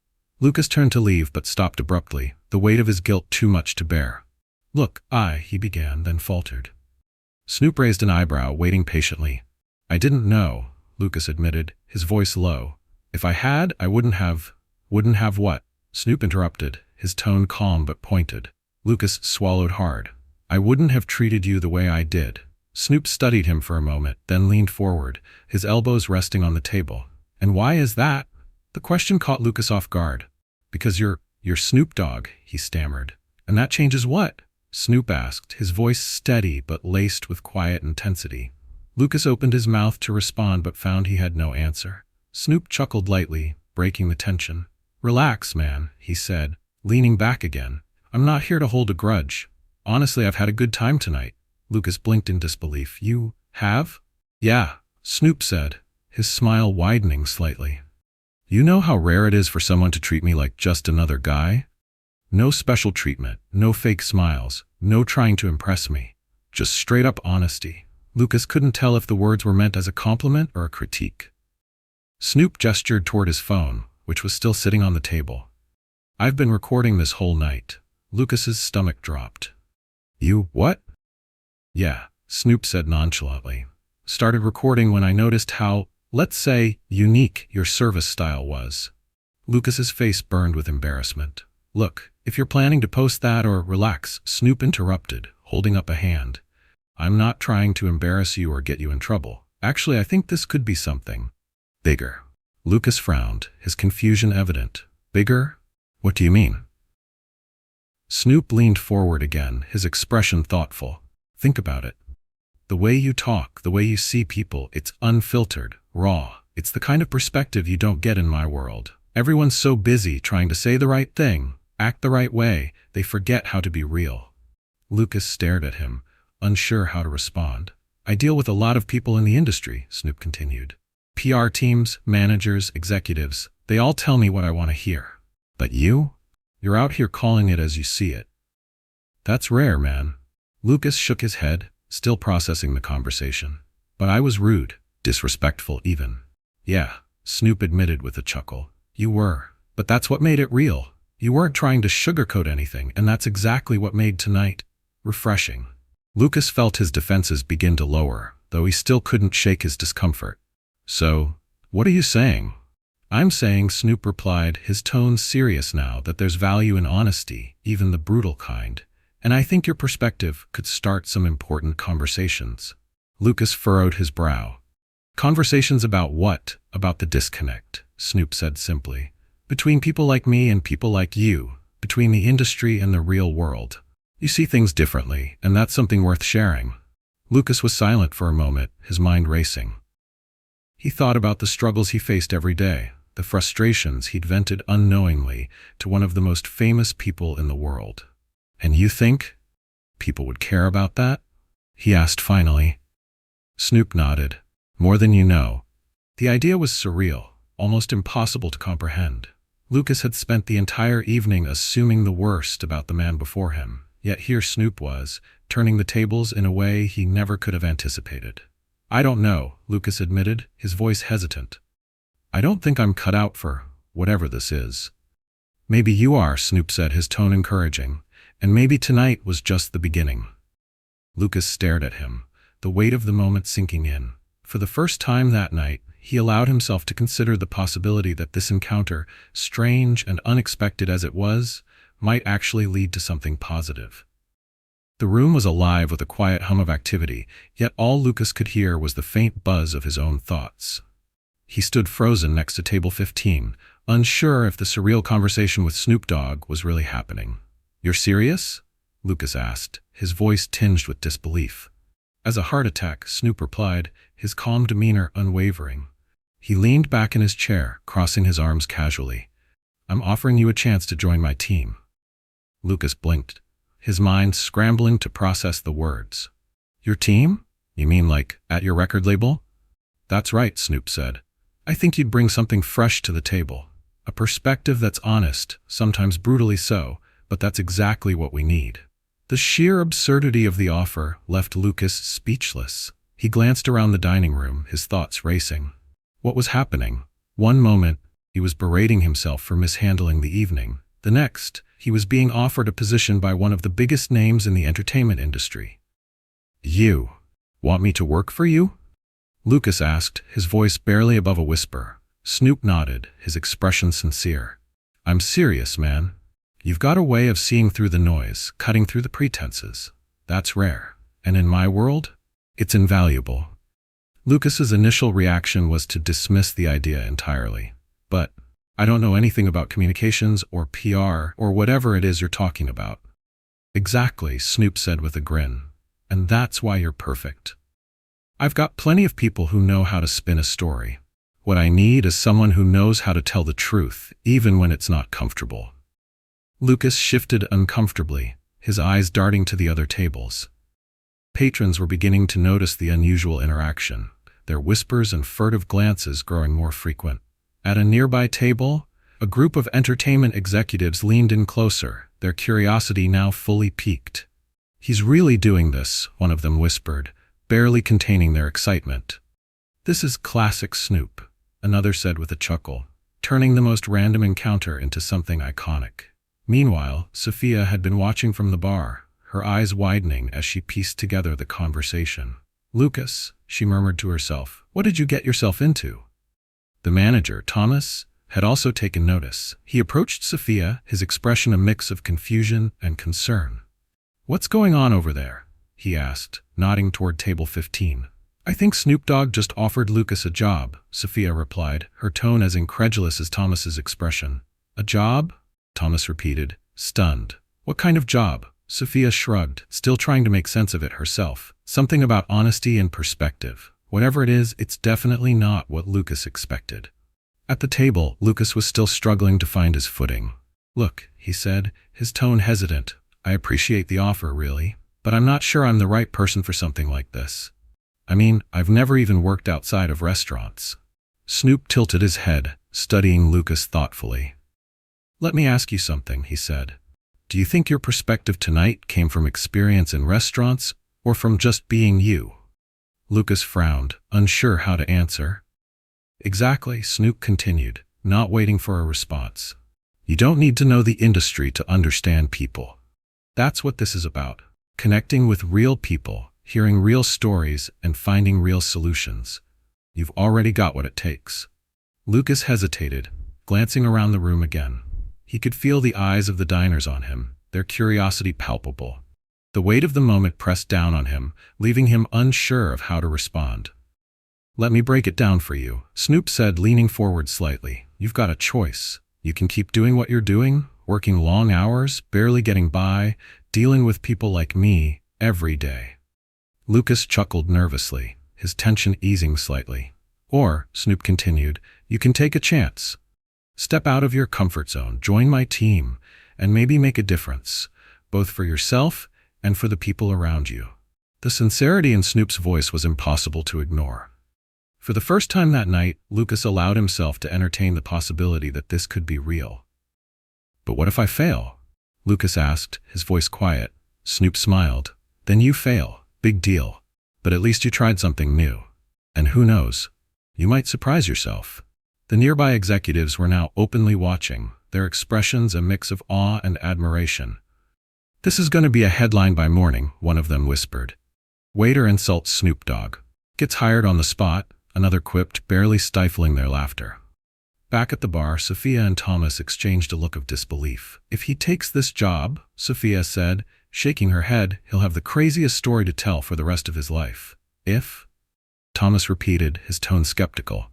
Lucas turned to leave but stopped abruptly, the weight of his guilt too much to bear. Look, he began, then faltered. Snoop raised an eyebrow, waiting patiently. I didn't know, Lucas admitted, his voice low. If I had, I wouldn't have. Wouldn't have what? Snoop interrupted, his tone calm but pointed. Lucas swallowed hard. I wouldn't have treated you the way I did. Snoop studied him for a moment, then leaned forward, his elbows resting on the table. And why is that? The question caught Lucas off guard. Because you're Snoop Dogg, he stammered. And that changes what? Snoop asked, his voice steady but laced with quiet intensity. Lucas opened his mouth to respond but found he had no answer. Snoop chuckled lightly, breaking the tension. Relax, man, he said, leaning back again. I'm not here to hold a grudge. Honestly, I've had a good time tonight. Lucas blinked in disbelief. You have? Yeah, Snoop said, his smile widening slightly. You know how rare it is for someone to treat me like just another guy? No special treatment, no fake smiles, no trying to impress me. Just straight-up honesty. Lucas couldn't tell if the words were meant as a compliment or a critique. Snoop gestured toward his phone, which was still sitting on the table. I've been recording this whole night. Lucas's stomach dropped. You what? Yeah, Snoop said nonchalantly. Started recording when I noticed how, let's say, unique your service style was. Lucas's face burned with embarrassment. Look, if you're planning to post that or relax, Snoop interrupted, holding up a hand. I'm not trying to embarrass you or get you in trouble. Actually, I think this could be something bigger. Lucas frowned, his confusion evident. Bigger? What do you mean? Snoop leaned forward again, his expression thoughtful. Think about it. The way you talk, the way you see people, it's unfiltered, raw. It's the kind of perspective you don't get in my world. Everyone's so busy trying to say the right thing, act the right way, they forget how to be real. Lucas stared at him, unsure how to respond. I deal with a lot of people in the industry, Snoop continued. PR teams, managers, executives, they all tell me what I want to hear. But you're out here calling it as you see it. That's rare, man. Lucas shook his head, still processing the conversation. But I was rude, disrespectful even. Yeah, Snoop admitted with a chuckle. You were. But that's what made it real. You weren't trying to sugarcoat anything, and that's exactly what made tonight refreshing. Lucas felt his defenses begin to lower, though he still couldn't shake his discomfort. So, what are you saying? I'm saying, Snoop replied, his tone serious now, that there's value in honesty, even the brutal kind. And I think your perspective could start some important conversations. Lucas furrowed his brow. Conversations about what? About the disconnect, Snoop said simply. Between people like me and people like you. Between the industry and the real world. You see things differently, and that's something worth sharing. Lucas was silent for a moment, his mind racing. He thought about the struggles he faced every day, the frustrations he'd vented unknowingly to one of the most famous people in the world. And you think people would care about that? He asked finally. Snoop nodded. More than you know. The idea was surreal, almost impossible to comprehend. Lucas had spent the entire evening assuming the worst about the man before him, yet here Snoop was, turning the tables in a way he never could have anticipated. I don't know, Lucas admitted, his voice hesitant. I don't think I'm cut out for whatever this is. Maybe you are, Snoop said, his tone encouraging. And maybe tonight was just the beginning. Lucas stared at him, the weight of the moment sinking in. For the first time that night, he allowed himself to consider the possibility that this encounter, strange and unexpected as it was, might actually lead to something positive. The room was alive with a quiet hum of activity, yet all Lucas could hear was the faint buzz of his own thoughts. He stood frozen next to table 15, unsure if the surreal conversation with Snoop Dogg was really happening. You're serious? Lucas asked, his voice tinged with disbelief. As a heart attack, Snoop replied, his calm demeanor unwavering. He leaned back in his chair, crossing his arms casually. I'm offering you a chance to join my team. Lucas blinked, his mind scrambling to process the words. Your team? You mean like at your record label? That's right, Snoop said. I think you'd bring something fresh to the table. A perspective that's honest, sometimes brutally so, but that's exactly what we need. The sheer absurdity of the offer left Lucas speechless. He glanced around the dining room, his thoughts racing. What was happening? One moment, he was berating himself for mishandling the evening. The next, he was being offered a position by one of the biggest names in the entertainment industry. "You want me to work for you?" Lucas asked, his voice barely above a whisper. Snoop nodded, his expression sincere. "I'm serious, man. You've got a way of seeing through the noise, cutting through the pretenses. That's rare. And in my world, it's invaluable." Lucas's initial reaction was to dismiss the idea entirely. "But I don't know anything about communications or PR or whatever it is you're talking about." "Exactly," Snoop said with a grin. "And that's why you're perfect. I've got plenty of people who know how to spin a story. What I need is someone who knows how to tell the truth, even when it's not comfortable." Lucas shifted uncomfortably, his eyes darting to the other tables. Patrons were beginning to notice the unusual interaction, their whispers and furtive glances growing more frequent. At a nearby table, a group of entertainment executives leaned in closer, their curiosity now fully piqued. "He's really doing this," one of them whispered, barely containing their excitement. "This is classic Snoop," another said with a chuckle, turning the most random encounter into something iconic. Meanwhile, Sophia had been watching from the bar, her eyes widening as she pieced together the conversation. "Lucas," she murmured to herself, "what did you get yourself into?" The manager, Thomas, had also taken notice. He approached Sophia, his expression a mix of confusion and concern. "What's going on over there?" he asked, nodding toward table 15. "I think Snoop Dogg just offered Lucas a job," Sophia replied, her tone as incredulous as Thomas's expression. "A job?" Thomas repeated, stunned. "What kind of job?" Sophia shrugged, still trying to make sense of it herself. "Something about honesty and perspective. Whatever it is, it's definitely not what Lucas expected." At the table, Lucas was still struggling to find his footing. "Look," he said, his tone hesitant, "I appreciate the offer, really, but I'm not sure I'm the right person for something like this. I mean, I've never even worked outside of restaurants." Snoop tilted his head, studying Lucas thoughtfully. "Let me ask you something," he said. "Do you think your perspective tonight came from experience in restaurants or from just being you?" Lucas frowned, unsure how to answer. "Exactly," Snoop continued, not waiting for a response. "You don't need to know the industry to understand people. That's what this is about. Connecting with real people, hearing real stories, and finding real solutions. You've already got what it takes." Lucas hesitated, glancing around the room again. He could feel the eyes of the diners on him, their curiosity palpable. The weight of the moment pressed down on him, leaving him unsure of how to respond. "Let me break it down for you," Snoop said, leaning forward slightly. "You've got a choice. You can keep doing what you're doing, working long hours, barely getting by, dealing with people like me every day." Lucas chuckled nervously, his tension easing slightly. "Or," Snoop continued, "you can take a chance. Step out of your comfort zone, join my team, and maybe make a difference, both for yourself and for the people around you." The sincerity in Snoop's voice was impossible to ignore. For the first time that night, Lucas allowed himself to entertain the possibility that this could be real. "But what if I fail?" Lucas asked, his voice quiet. Snoop smiled. "Then you fail. Big deal. But at least you tried something new. And who knows? You might surprise yourself." The nearby executives were now openly watching, their expressions a mix of awe and admiration. "This is going to be a headline by morning," one of them whispered. "Waiter insults Snoop Dogg. Gets hired on the spot," another quipped, barely stifling their laughter. Back at the bar, Sophia and Thomas exchanged a look of disbelief. "If he takes this job," Sophia said, shaking her head, "he'll have the craziest story to tell for the rest of his life." "If?" Thomas repeated, his tone skeptical.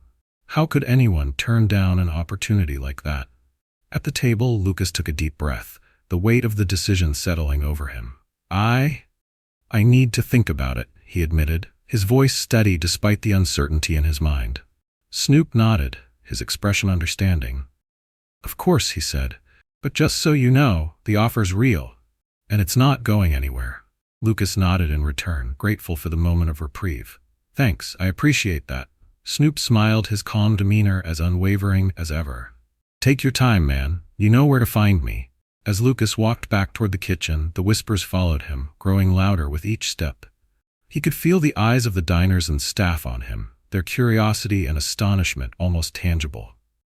How could anyone turn down an opportunity like that? At the table, Lucas took a deep breath, the weight of the decision settling over him. I need to think about it," he admitted, his voice steady despite the uncertainty in his mind. Snoop nodded, his expression understanding. "Of course," he said, "but just so you know, the offer's real, and it's not going anywhere." Lucas nodded in return, grateful for the moment of reprieve. "Thanks, I appreciate that." Snoop smiled, his calm demeanor as unwavering as ever. "Take your time, man. You know where to find me." As Lucas walked back toward the kitchen, the whispers followed him, growing louder with each step. He could feel the eyes of the diners and staff on him, their curiosity and astonishment almost tangible.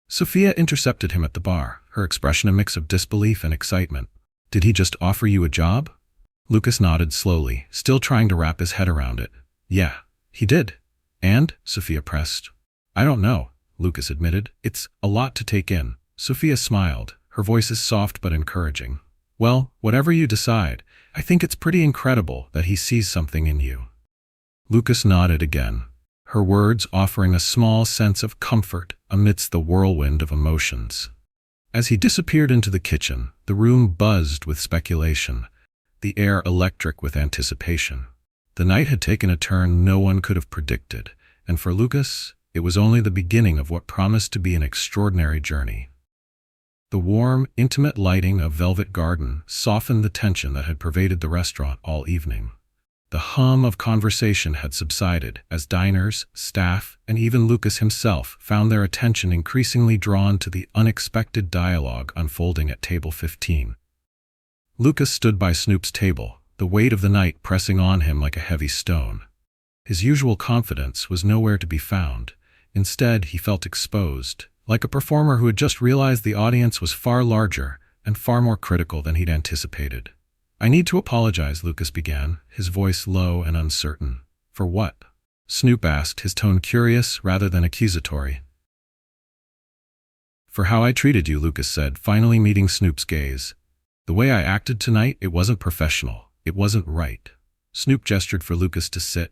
Sophia intercepted him at the bar, her expression a mix of disbelief and excitement. "Did he just offer you a job?" Lucas nodded slowly, still trying to wrap his head around it. "Yeah, he did." "And?" Sophia pressed. "I don't know," Lucas admitted. "It's a lot to take in." Sophia smiled, her voice soft but encouraging. "Well, whatever you decide, I think it's pretty incredible that he sees something in you." Lucas nodded again, her words offering a small sense of comfort amidst the whirlwind of emotions. As he disappeared into the kitchen, the room buzzed with speculation, the air electric with anticipation. The night had taken a turn no one could have predicted, and for Lucas, it was only the beginning of what promised to be an extraordinary journey. The warm, intimate lighting of Velvet Garden softened the tension that had pervaded the restaurant all evening. The hum of conversation had subsided as diners, staff, and even Lucas himself found their attention increasingly drawn to the unexpected dialogue unfolding at table 15. Lucas stood by Snoop's table, the weight of the night pressing on him like a heavy stone. His usual confidence was nowhere to be found. Instead, he felt exposed, like a performer who had just realized the audience was far larger and far more critical than he'd anticipated. "I need to apologize," Lucas began, his voice low and uncertain. "For what?" Snoop asked, his tone curious rather than accusatory. "For how I treated you," Lucas said, finally meeting Snoop's gaze. "The way I acted tonight, it wasn't professional. It wasn't right." Snoop gestured for Lucas to sit.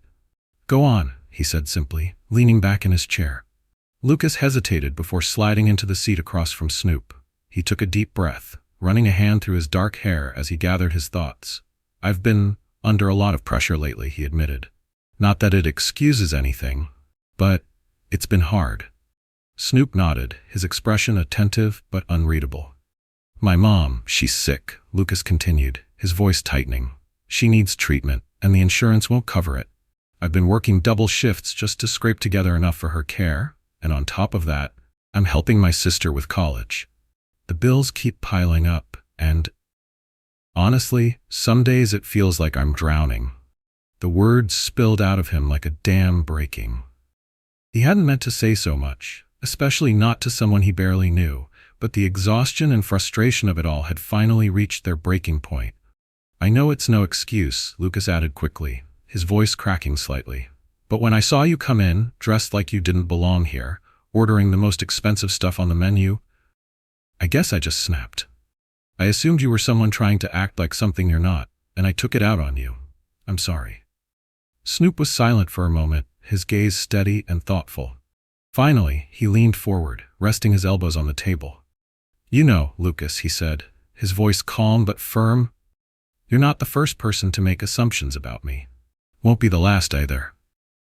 "Go on," he said simply, leaning back in his chair. Lucas hesitated before sliding into the seat across from Snoop. He took a deep breath, running a hand through his dark hair as he gathered his thoughts. "I've been under a lot of pressure lately," he admitted. "Not that it excuses anything, but it's been hard." Snoop nodded, his expression attentive but unreadable. "My mom, she's sick," Lucas continued, his voice tightening. "She needs treatment, and the insurance won't cover it. I've been working double shifts just to scrape together enough for her care, and on top of that, I'm helping my sister with college. The bills keep piling up, and honestly, some days it feels like I'm drowning." The words spilled out of him like a dam breaking. He hadn't meant to say so much, especially not to someone he barely knew, but the exhaustion and frustration of it all had finally reached their breaking point. "I know it's no excuse," Lucas added quickly, his voice cracking slightly. "But when I saw you come in, dressed like you didn't belong here, ordering the most expensive stuff on the menu, I guess I just snapped. I assumed you were someone trying to act like something you're not, and I took it out on you. I'm sorry." Snoop was silent for a moment, his gaze steady and thoughtful. Finally, he leaned forward, resting his elbows on the table. "You know, Lucas," he said, his voice calm but firm, "you're not the first person to make assumptions about me. Won't be the last either."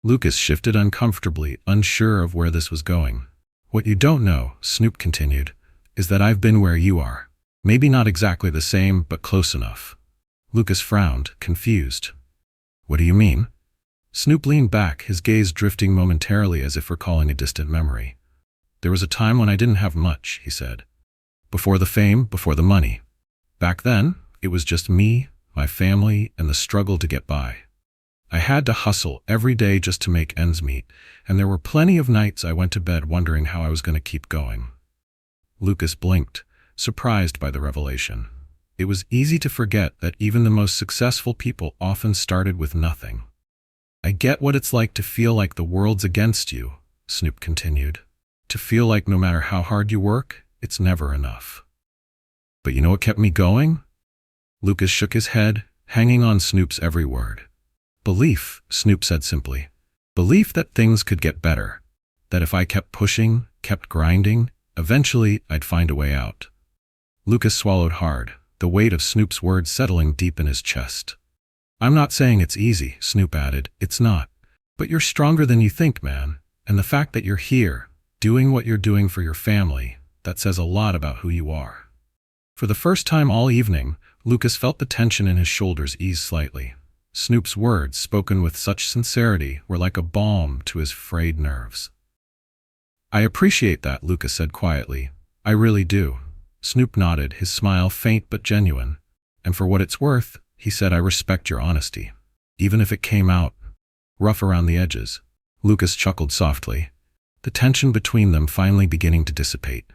Lucas shifted uncomfortably, unsure of where this was going. "What you don't know," Snoop continued, "is that I've been where you are. Maybe not exactly the same, but close enough." Lucas frowned, confused. "What do you mean?" Snoop leaned back, his gaze drifting momentarily as if recalling a distant memory. "There was a time when I didn't have much," he said. "Before the fame, before the money. Back then, it was just me, my family, and the struggle to get by. I had to hustle every day just to make ends meet, and there were plenty of nights I went to bed wondering how I was going to keep going." Lucas blinked, surprised by the revelation. It was easy to forget that even the most successful people often started with nothing. "I get what it's like to feel like the world's against you," Snoop continued. "To feel like no matter how hard you work, it's never enough. But you know what kept me going?" Lucas shook his head, hanging on Snoop's every word. "Belief," Snoop said simply. "Belief that things could get better. That if I kept pushing, kept grinding, eventually I'd find a way out." Lucas swallowed hard, the weight of Snoop's words settling deep in his chest. "I'm not saying it's easy," Snoop added. "It's not. But you're stronger than you think, man. And the fact that you're here, doing what you're doing for your family, that says a lot about who you are." For the first time all evening, Lucas felt the tension in his shoulders ease slightly. Snoop's words, spoken with such sincerity, were like a balm to his frayed nerves. "I appreciate that," Lucas said quietly. "I really do." Snoop nodded, his smile faint but genuine. "And for what it's worth," he said, "I respect your honesty. Even if it came out rough around the edges." Lucas chuckled softly, the tension between them finally beginning to dissipate.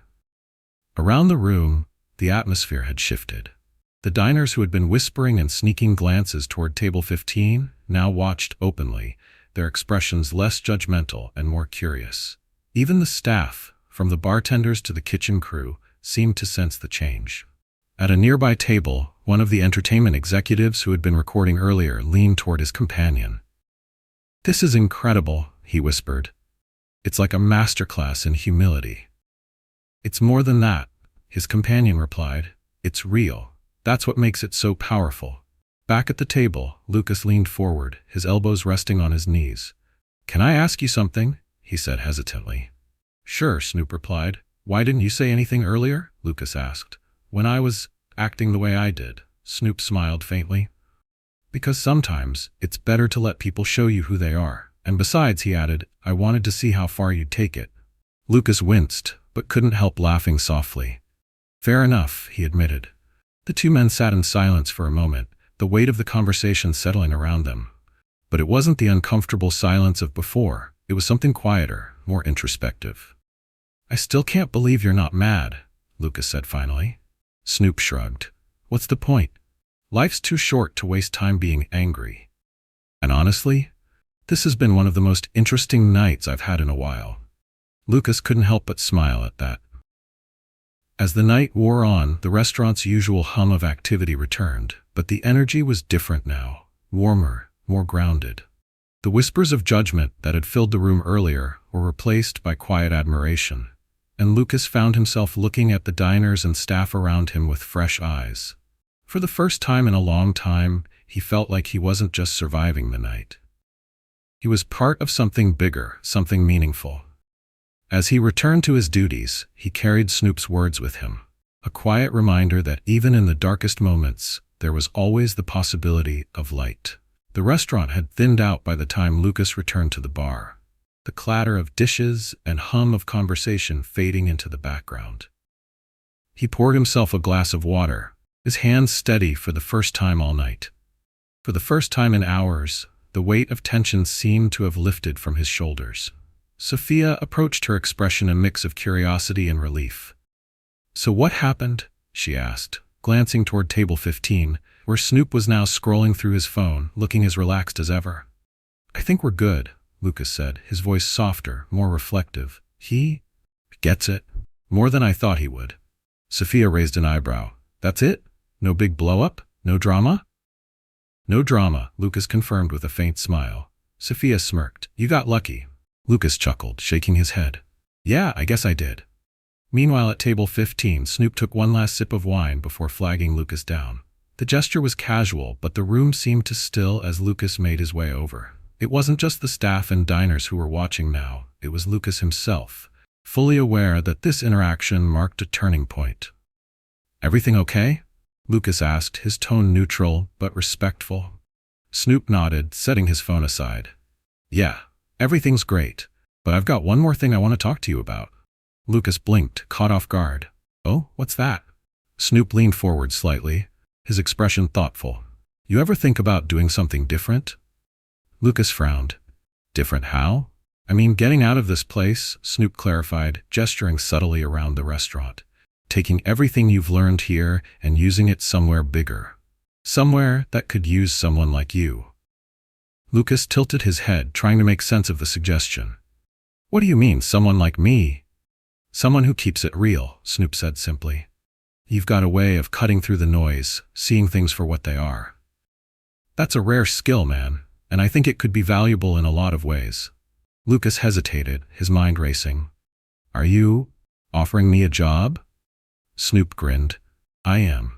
Around the room, the atmosphere had shifted. The diners who had been whispering and sneaking glances toward table 15 now watched openly, their expressions less judgmental and more curious. Even the staff, from the bartenders to the kitchen crew, seemed to sense the change. At a nearby table, one of the entertainment executives who had been recording earlier leaned toward his companion. "This is incredible," he whispered. "It's like a masterclass in humility." "It's more than that," his companion replied. "It's real. That's what makes it so powerful." Back at the table, Lucas leaned forward, his elbows resting on his knees. "Can I ask you something?" he said hesitantly. "Sure," Snoop replied. "Why didn't you say anything earlier?" Lucas asked. "When I was acting the way I did," Snoop smiled faintly. "Because sometimes it's better to let people show you who they are. And besides," he added, "I wanted to see how far you'd take it." Lucas winced, but couldn't help laughing softly. "Fair enough," he admitted. The two men sat in silence for a moment, the weight of the conversation settling around them. But it wasn't the uncomfortable silence of before. It was something quieter, more introspective. "I still can't believe you're not mad," Lucas said finally. Snoop shrugged. "What's the point? Life's too short to waste time being angry. And honestly, this has been one of the most interesting nights I've had in a while." Lucas couldn't help but smile at that. As the night wore on, the restaurant's usual hum of activity returned, but the energy was different now, warmer, more grounded. The whispers of judgment that had filled the room earlier were replaced by quiet admiration, and Lucas found himself looking at the diners and staff around him with fresh eyes. For the first time in a long time, he felt like he wasn't just surviving the night. He was part of something bigger, something meaningful. As he returned to his duties, he carried Snoop's words with him, a quiet reminder that even in the darkest moments, there was always the possibility of light. The restaurant had thinned out by the time Lucas returned to the bar, the clatter of dishes and hum of conversation fading into the background. He poured himself a glass of water, his hands steady for the first time all night. For the first time in hours, the weight of tension seemed to have lifted from his shoulders. Sophia approached, her expression a mix of curiosity and relief. "So what happened?" she asked, glancing toward table 15, where Snoop was now scrolling through his phone, looking as relaxed as ever. "I think we're good," Lucas said, his voice softer, more reflective. "He gets it. More than I thought he would." Sophia raised an eyebrow. "That's it? No big blow-up? No drama?" "No drama," Lucas confirmed with a faint smile. Sophia smirked. "You got lucky." Lucas chuckled, shaking his head. "Yeah, I guess I did." Meanwhile, at table 15, Snoop took one last sip of wine before flagging Lucas down. The gesture was casual, but the room seemed to still as Lucas made his way over. It wasn't just the staff and diners who were watching now, it was Lucas himself, fully aware that this interaction marked a turning point. "Everything okay?" Lucas asked, his tone neutral but respectful. Snoop nodded, setting his phone aside. "Yeah, everything's great, but I've got one more thing I want to talk to you about." Lucas blinked, caught off guard. "Oh, what's that?" Snoop leaned forward slightly, his expression thoughtful. "You ever think about doing something different?" Lucas frowned. "Different how?" "I mean, getting out of this place," Snoop clarified, gesturing subtly around the restaurant. "Taking everything you've learned here and using it somewhere bigger. Somewhere that could use someone like you." Lucas tilted his head, trying to make sense of the suggestion. "What do you mean, someone like me?" "Someone who keeps it real," Snoop said simply. "You've got a way of cutting through the noise, seeing things for what they are. That's a rare skill, man, and I think it could be valuable in a lot of ways." Lucas hesitated, his mind racing. "Are you offering me a job?" Snoop grinned. "I am."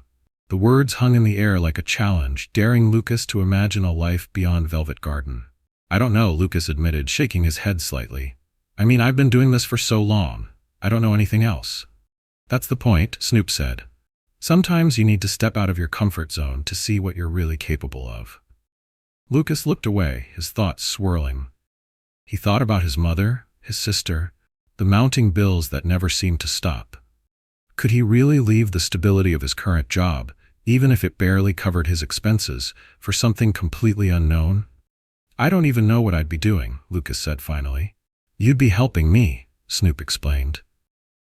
The words hung in the air like a challenge, daring Lucas to imagine a life beyond Velvet Garden. "I don't know," Lucas admitted, shaking his head slightly. "I mean, I've been doing this for so long. I don't know anything else." "That's the point," Snoop said. "Sometimes you need to step out of your comfort zone to see what you're really capable of." Lucas looked away, his thoughts swirling. He thought about his mother, his sister, the mounting bills that never seemed to stop. Could he really leave the stability of his current job, even if it barely covered his expenses, for something completely unknown? I don't even know what I'd be doing, Lucas said finally. You'd be helping me, Snoop explained.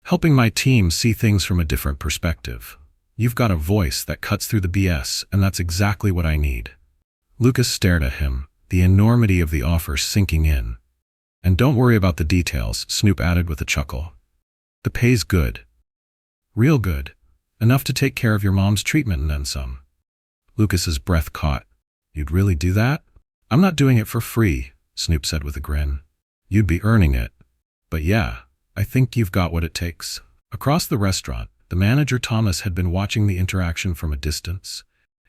Helping my team see things from a different perspective. You've got a voice that cuts through the BS, and that's exactly what I need. Lucas stared at him, the enormity of the offer sinking in. And don't worry about the details, Snoop added with a chuckle. The pay's good. Real good. Enough to take care of your mom's treatment and then some. Lucas's breath caught. You'd really do that? I'm not doing it for free, Snoop said with a grin. You'd be earning it. But yeah, I think you've got what it takes. Across the restaurant, the manager Thomas had been watching the interaction from a distance.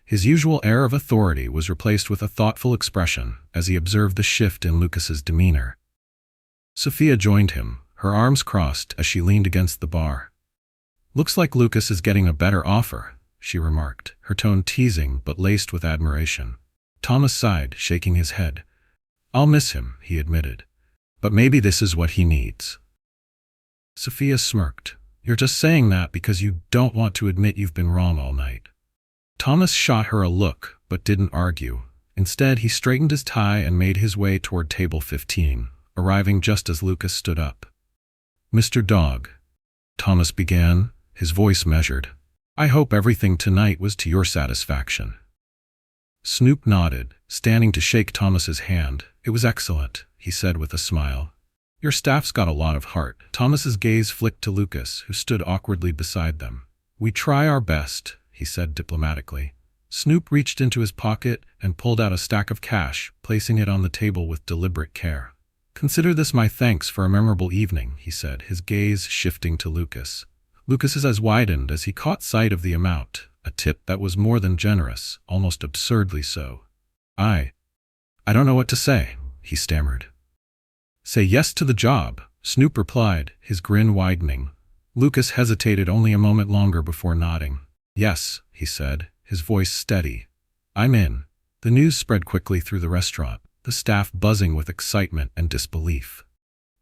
His usual air of authority was replaced with a thoughtful expression as he observed the shift in Lucas's demeanor. Sophia joined him, her arms crossed as she leaned against the bar. Looks like Lucas is getting a better offer, she remarked, her tone teasing but laced with admiration. Thomas sighed, shaking his head. I'll miss him, he admitted. But maybe this is what he needs. Sophia smirked. You're just saying that because you don't want to admit you've been wrong all night. Thomas shot her a look, but didn't argue. Instead, he straightened his tie and made his way toward table 15, arriving just as Lucas stood up. Mr. Dogg, Thomas began, his voice measured. I hope everything tonight was to your satisfaction. Snoop nodded, standing to shake Thomas's hand. It was excellent, he said with a smile. Your staff's got a lot of heart. Thomas's gaze flicked to Lucas, who stood awkwardly beside them. We try our best, he said diplomatically. Snoop reached into his pocket and pulled out a stack of cash, placing it on the table with deliberate care. Consider this my thanks for a memorable evening, he said, his gaze shifting to Lucas. Lucas's eyes widened as he caught sight of the amount, a tip that was more than generous, almost absurdly so. I don't know what to say, he stammered. Say yes to the job, Snoop replied, his grin widening. Lucas hesitated only a moment longer before nodding. Yes, he said, his voice steady. I'm in. The news spread quickly through the restaurant, the staff buzzing with excitement and disbelief.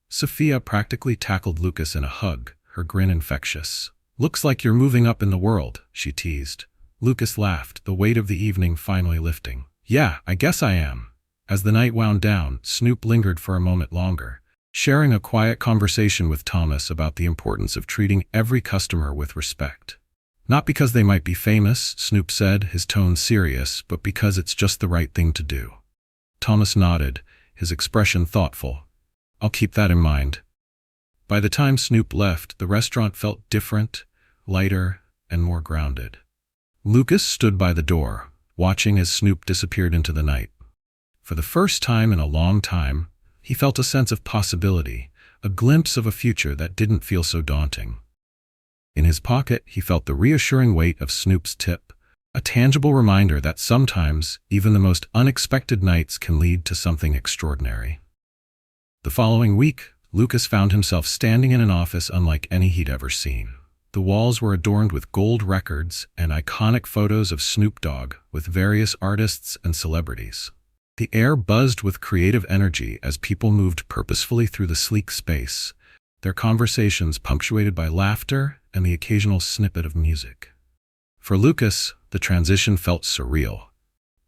Sophia practically tackled Lucas in a hug, her grin infectious. Looks like you're moving up in the world, she teased. Lucas laughed, the weight of the evening finally lifting. Yeah, I guess I am. As the night wound down, Snoop lingered for a moment longer, sharing a quiet conversation with Thomas about the importance of treating every customer with respect. Not because they might be famous, Snoop said, his tone serious, but because it's just the right thing to do. Thomas nodded, his expression thoughtful. I'll keep that in mind. By the time Snoop left, the restaurant felt different, lighter, and more grounded. Lucas stood by the door, watching as Snoop disappeared into the night. For the first time in a long time, he felt a sense of possibility, a glimpse of a future that didn't feel so daunting. In his pocket, he felt the reassuring weight of Snoop's tip, a tangible reminder that sometimes even the most unexpected nights can lead to something extraordinary. The following week, Lucas found himself standing in an office unlike any he'd ever seen. The walls were adorned with gold records and iconic photos of Snoop Dogg with various artists and celebrities. The air buzzed with creative energy as people moved purposefully through the sleek space, their conversations punctuated by laughter and the occasional snippet of music. For Lucas, the transition felt surreal.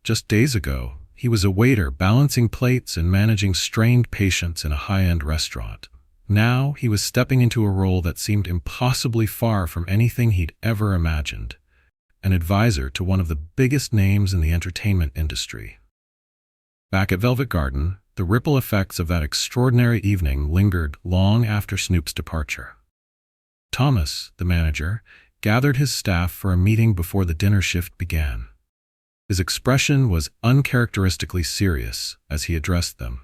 Just days ago, he was a waiter balancing plates and managing strained patients in a high-end restaurant. Now he was stepping into a role that seemed impossibly far from anything he'd ever imagined, an advisor to one of the biggest names in the entertainment industry. Back at Velvet Garden, the ripple effects of that extraordinary evening lingered long after Snoop's departure. Thomas, the manager, gathered his staff for a meeting before the dinner shift began. His expression was uncharacteristically serious as he addressed them.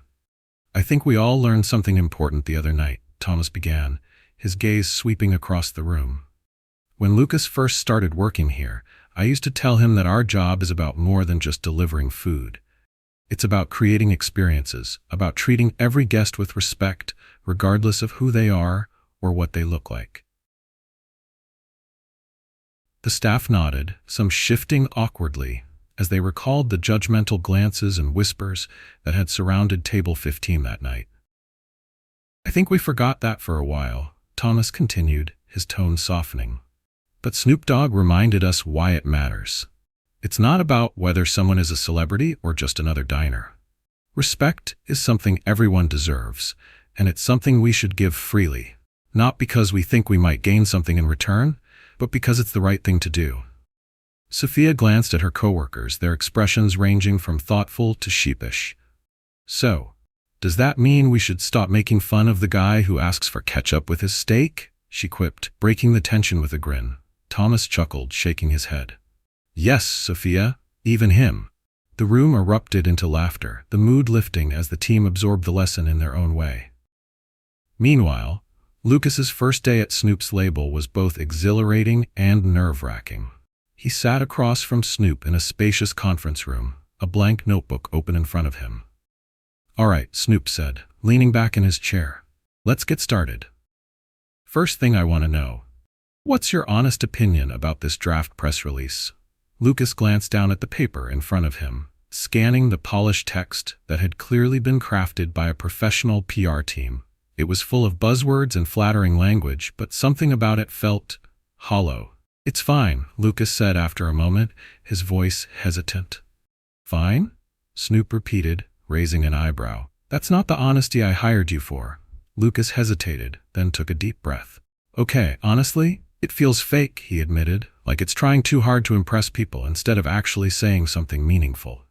I think we all learned something important the other night, Thomas began, his gaze sweeping across the room. When Lucas first started working here, I used to tell him that our job is about more than just delivering food. It's about creating experiences, about treating every guest with respect, regardless of who they are or what they look like. The staff nodded, some shifting awkwardly, as they recalled the judgmental glances and whispers that had surrounded table 15 that night. I think we forgot that for a while, Thomas continued, his tone softening. But Snoop Dogg reminded us why it matters. It's not about whether someone is a celebrity or just another diner. Respect is something everyone deserves, and it's something we should give freely. Not because we think we might gain something in return, but because it's the right thing to do. Sophia glanced at her coworkers, their expressions ranging from thoughtful to sheepish. So, does that mean we should stop making fun of the guy who asks for ketchup with his steak? She quipped, breaking the tension with a grin. Thomas chuckled, shaking his head. Yes, Sophia, even him. The room erupted into laughter, the mood lifting as the team absorbed the lesson in their own way. Meanwhile, Lucas's first day at Snoop's label was both exhilarating and nerve-wracking. He sat across from Snoop in a spacious conference room, a blank notebook open in front of him. "All right," Snoop said, leaning back in his chair. "Let's get started. First thing I want to know, what's your honest opinion about this draft press release?" Lucas glanced down at the paper in front of him, scanning the polished text that had clearly been crafted by a professional PR team. It was full of buzzwords and flattering language, but something about it felt hollow. "It's fine," Lucas said after a moment, his voice hesitant. "Fine?" Snoop repeated, raising an eyebrow. "That's not the honesty I hired you for." Lucas hesitated, then took a deep breath. "Okay, honestly, it feels fake," he admitted, "like it's trying too hard to impress people instead of actually saying something meaningful."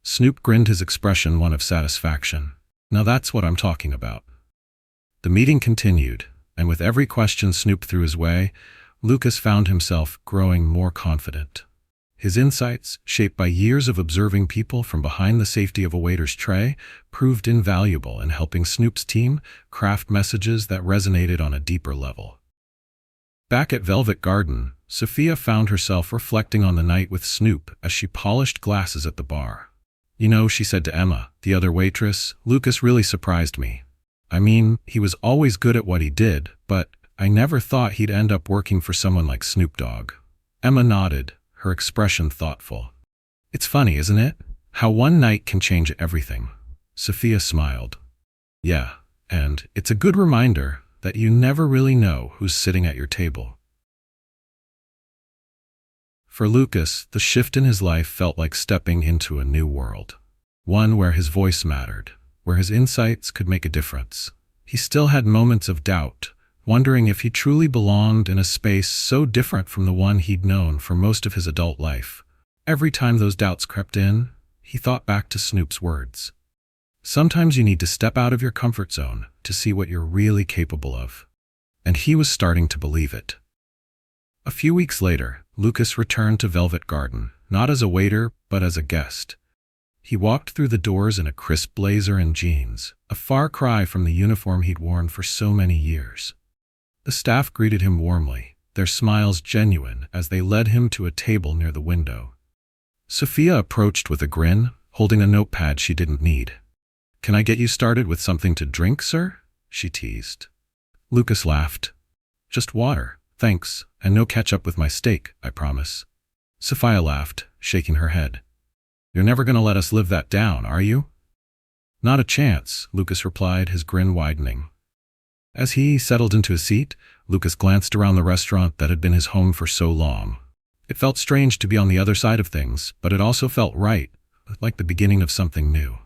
Snoop grinned, his expression one of satisfaction. "Now that's what I'm talking about." The meeting continued, and with every question Snoop threw his way, Lucas found himself growing more confident. His insights, shaped by years of observing people from behind the safety of a waiter's tray, proved invaluable in helping Snoop's team craft messages that resonated on a deeper level. Back at Velvet Garden, Sophia found herself reflecting on the night with Snoop as she polished glasses at the bar. "You know," she said to Emma, the other waitress, "Lucas really surprised me. I mean, he was always good at what he did, but I never thought he'd end up working for someone like Snoop Dogg." Emma nodded, her expression thoughtful. "It's funny, isn't it? How one night can change everything." Sophia smiled. "Yeah, and it's a good reminder that you never really know who's sitting at your table." For Lucas, the shift in his life felt like stepping into a new world. One where his voice mattered, where his insights could make a difference. He still had moments of doubt, wondering if he truly belonged in a space so different from the one he'd known for most of his adult life. Every time those doubts crept in, he thought back to Snoop's words. Sometimes you need to step out of your comfort zone to see what you're really capable of. And he was starting to believe it. A few weeks later, Lucas returned to Velvet Garden, not as a waiter, but as a guest. He walked through the doors in a crisp blazer and jeans, a far cry from the uniform he'd worn for so many years. The staff greeted him warmly, their smiles genuine as they led him to a table near the window. Sophia approached with a grin, holding a notepad she didn't need. "Can I get you started with something to drink, sir?" she teased. Lucas laughed. "Just water, thanks, and no ketchup with my steak, I promise." Sophia laughed, shaking her head. "You're never going to let us live that down, are you?" "Not a chance," Lucas replied, his grin widening. As he settled into a seat, Lucas glanced around the restaurant that had been his home for so long. It felt strange to be on the other side of things, but it also felt right, like the beginning of something new.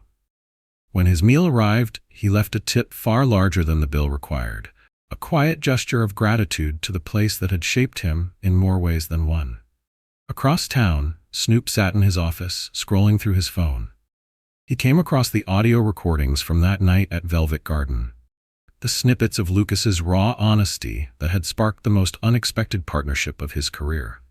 When his meal arrived, he left a tip far larger than the bill required, a quiet gesture of gratitude to the place that had shaped him in more ways than one. Across town, Snoop sat in his office, scrolling through his phone. He came across the audio recordings from that night at Velvet Garden. The snippets of Lucas's raw honesty that had sparked the most unexpected partnership of his career.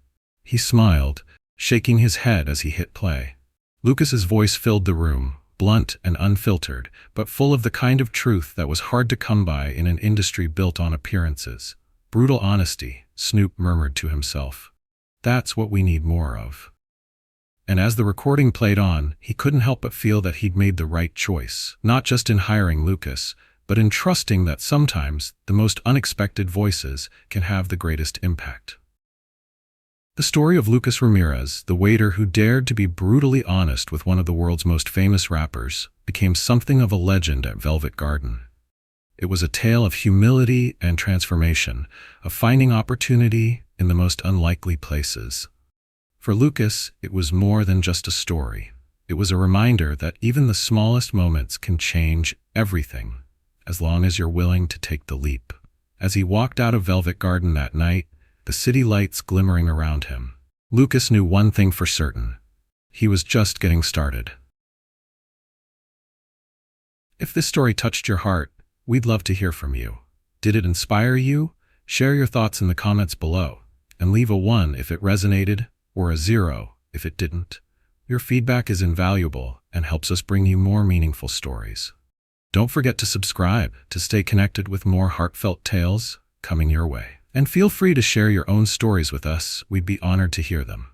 He smiled, shaking his head as he hit play. Lucas's voice filled the room, blunt and unfiltered, but full of the kind of truth that was hard to come by in an industry built on appearances. "Brutal honesty," Snoop murmured to himself. "That's what we need more of." And as the recording played on, he couldn't help but feel that he'd made the right choice, not just in hiring Lucas, but in trusting that sometimes the most unexpected voices can have the greatest impact. The story of Lucas Ramirez, the waiter who dared to be brutally honest with one of the world's most famous rappers, became something of a legend at Velvet Garden. It was a tale of humility and transformation, of finding opportunity in the most unlikely places. For Lucas, it was more than just a story. It was a reminder that even the smallest moments can change everything, as long as you're willing to take the leap. As he walked out of Velvet Garden that night, the city lights glimmering around him, Lucas knew one thing for certain. He was just getting started. If this story touched your heart, we'd love to hear from you. Did it inspire you? Share your thoughts in the comments below, and leave a 1 if it resonated, or a 0 if it didn't. Your feedback is invaluable and helps us bring you more meaningful stories. Don't forget to subscribe to stay connected with more heartfelt tales coming your way. And feel free to share your own stories with us. We'd be honored to hear them.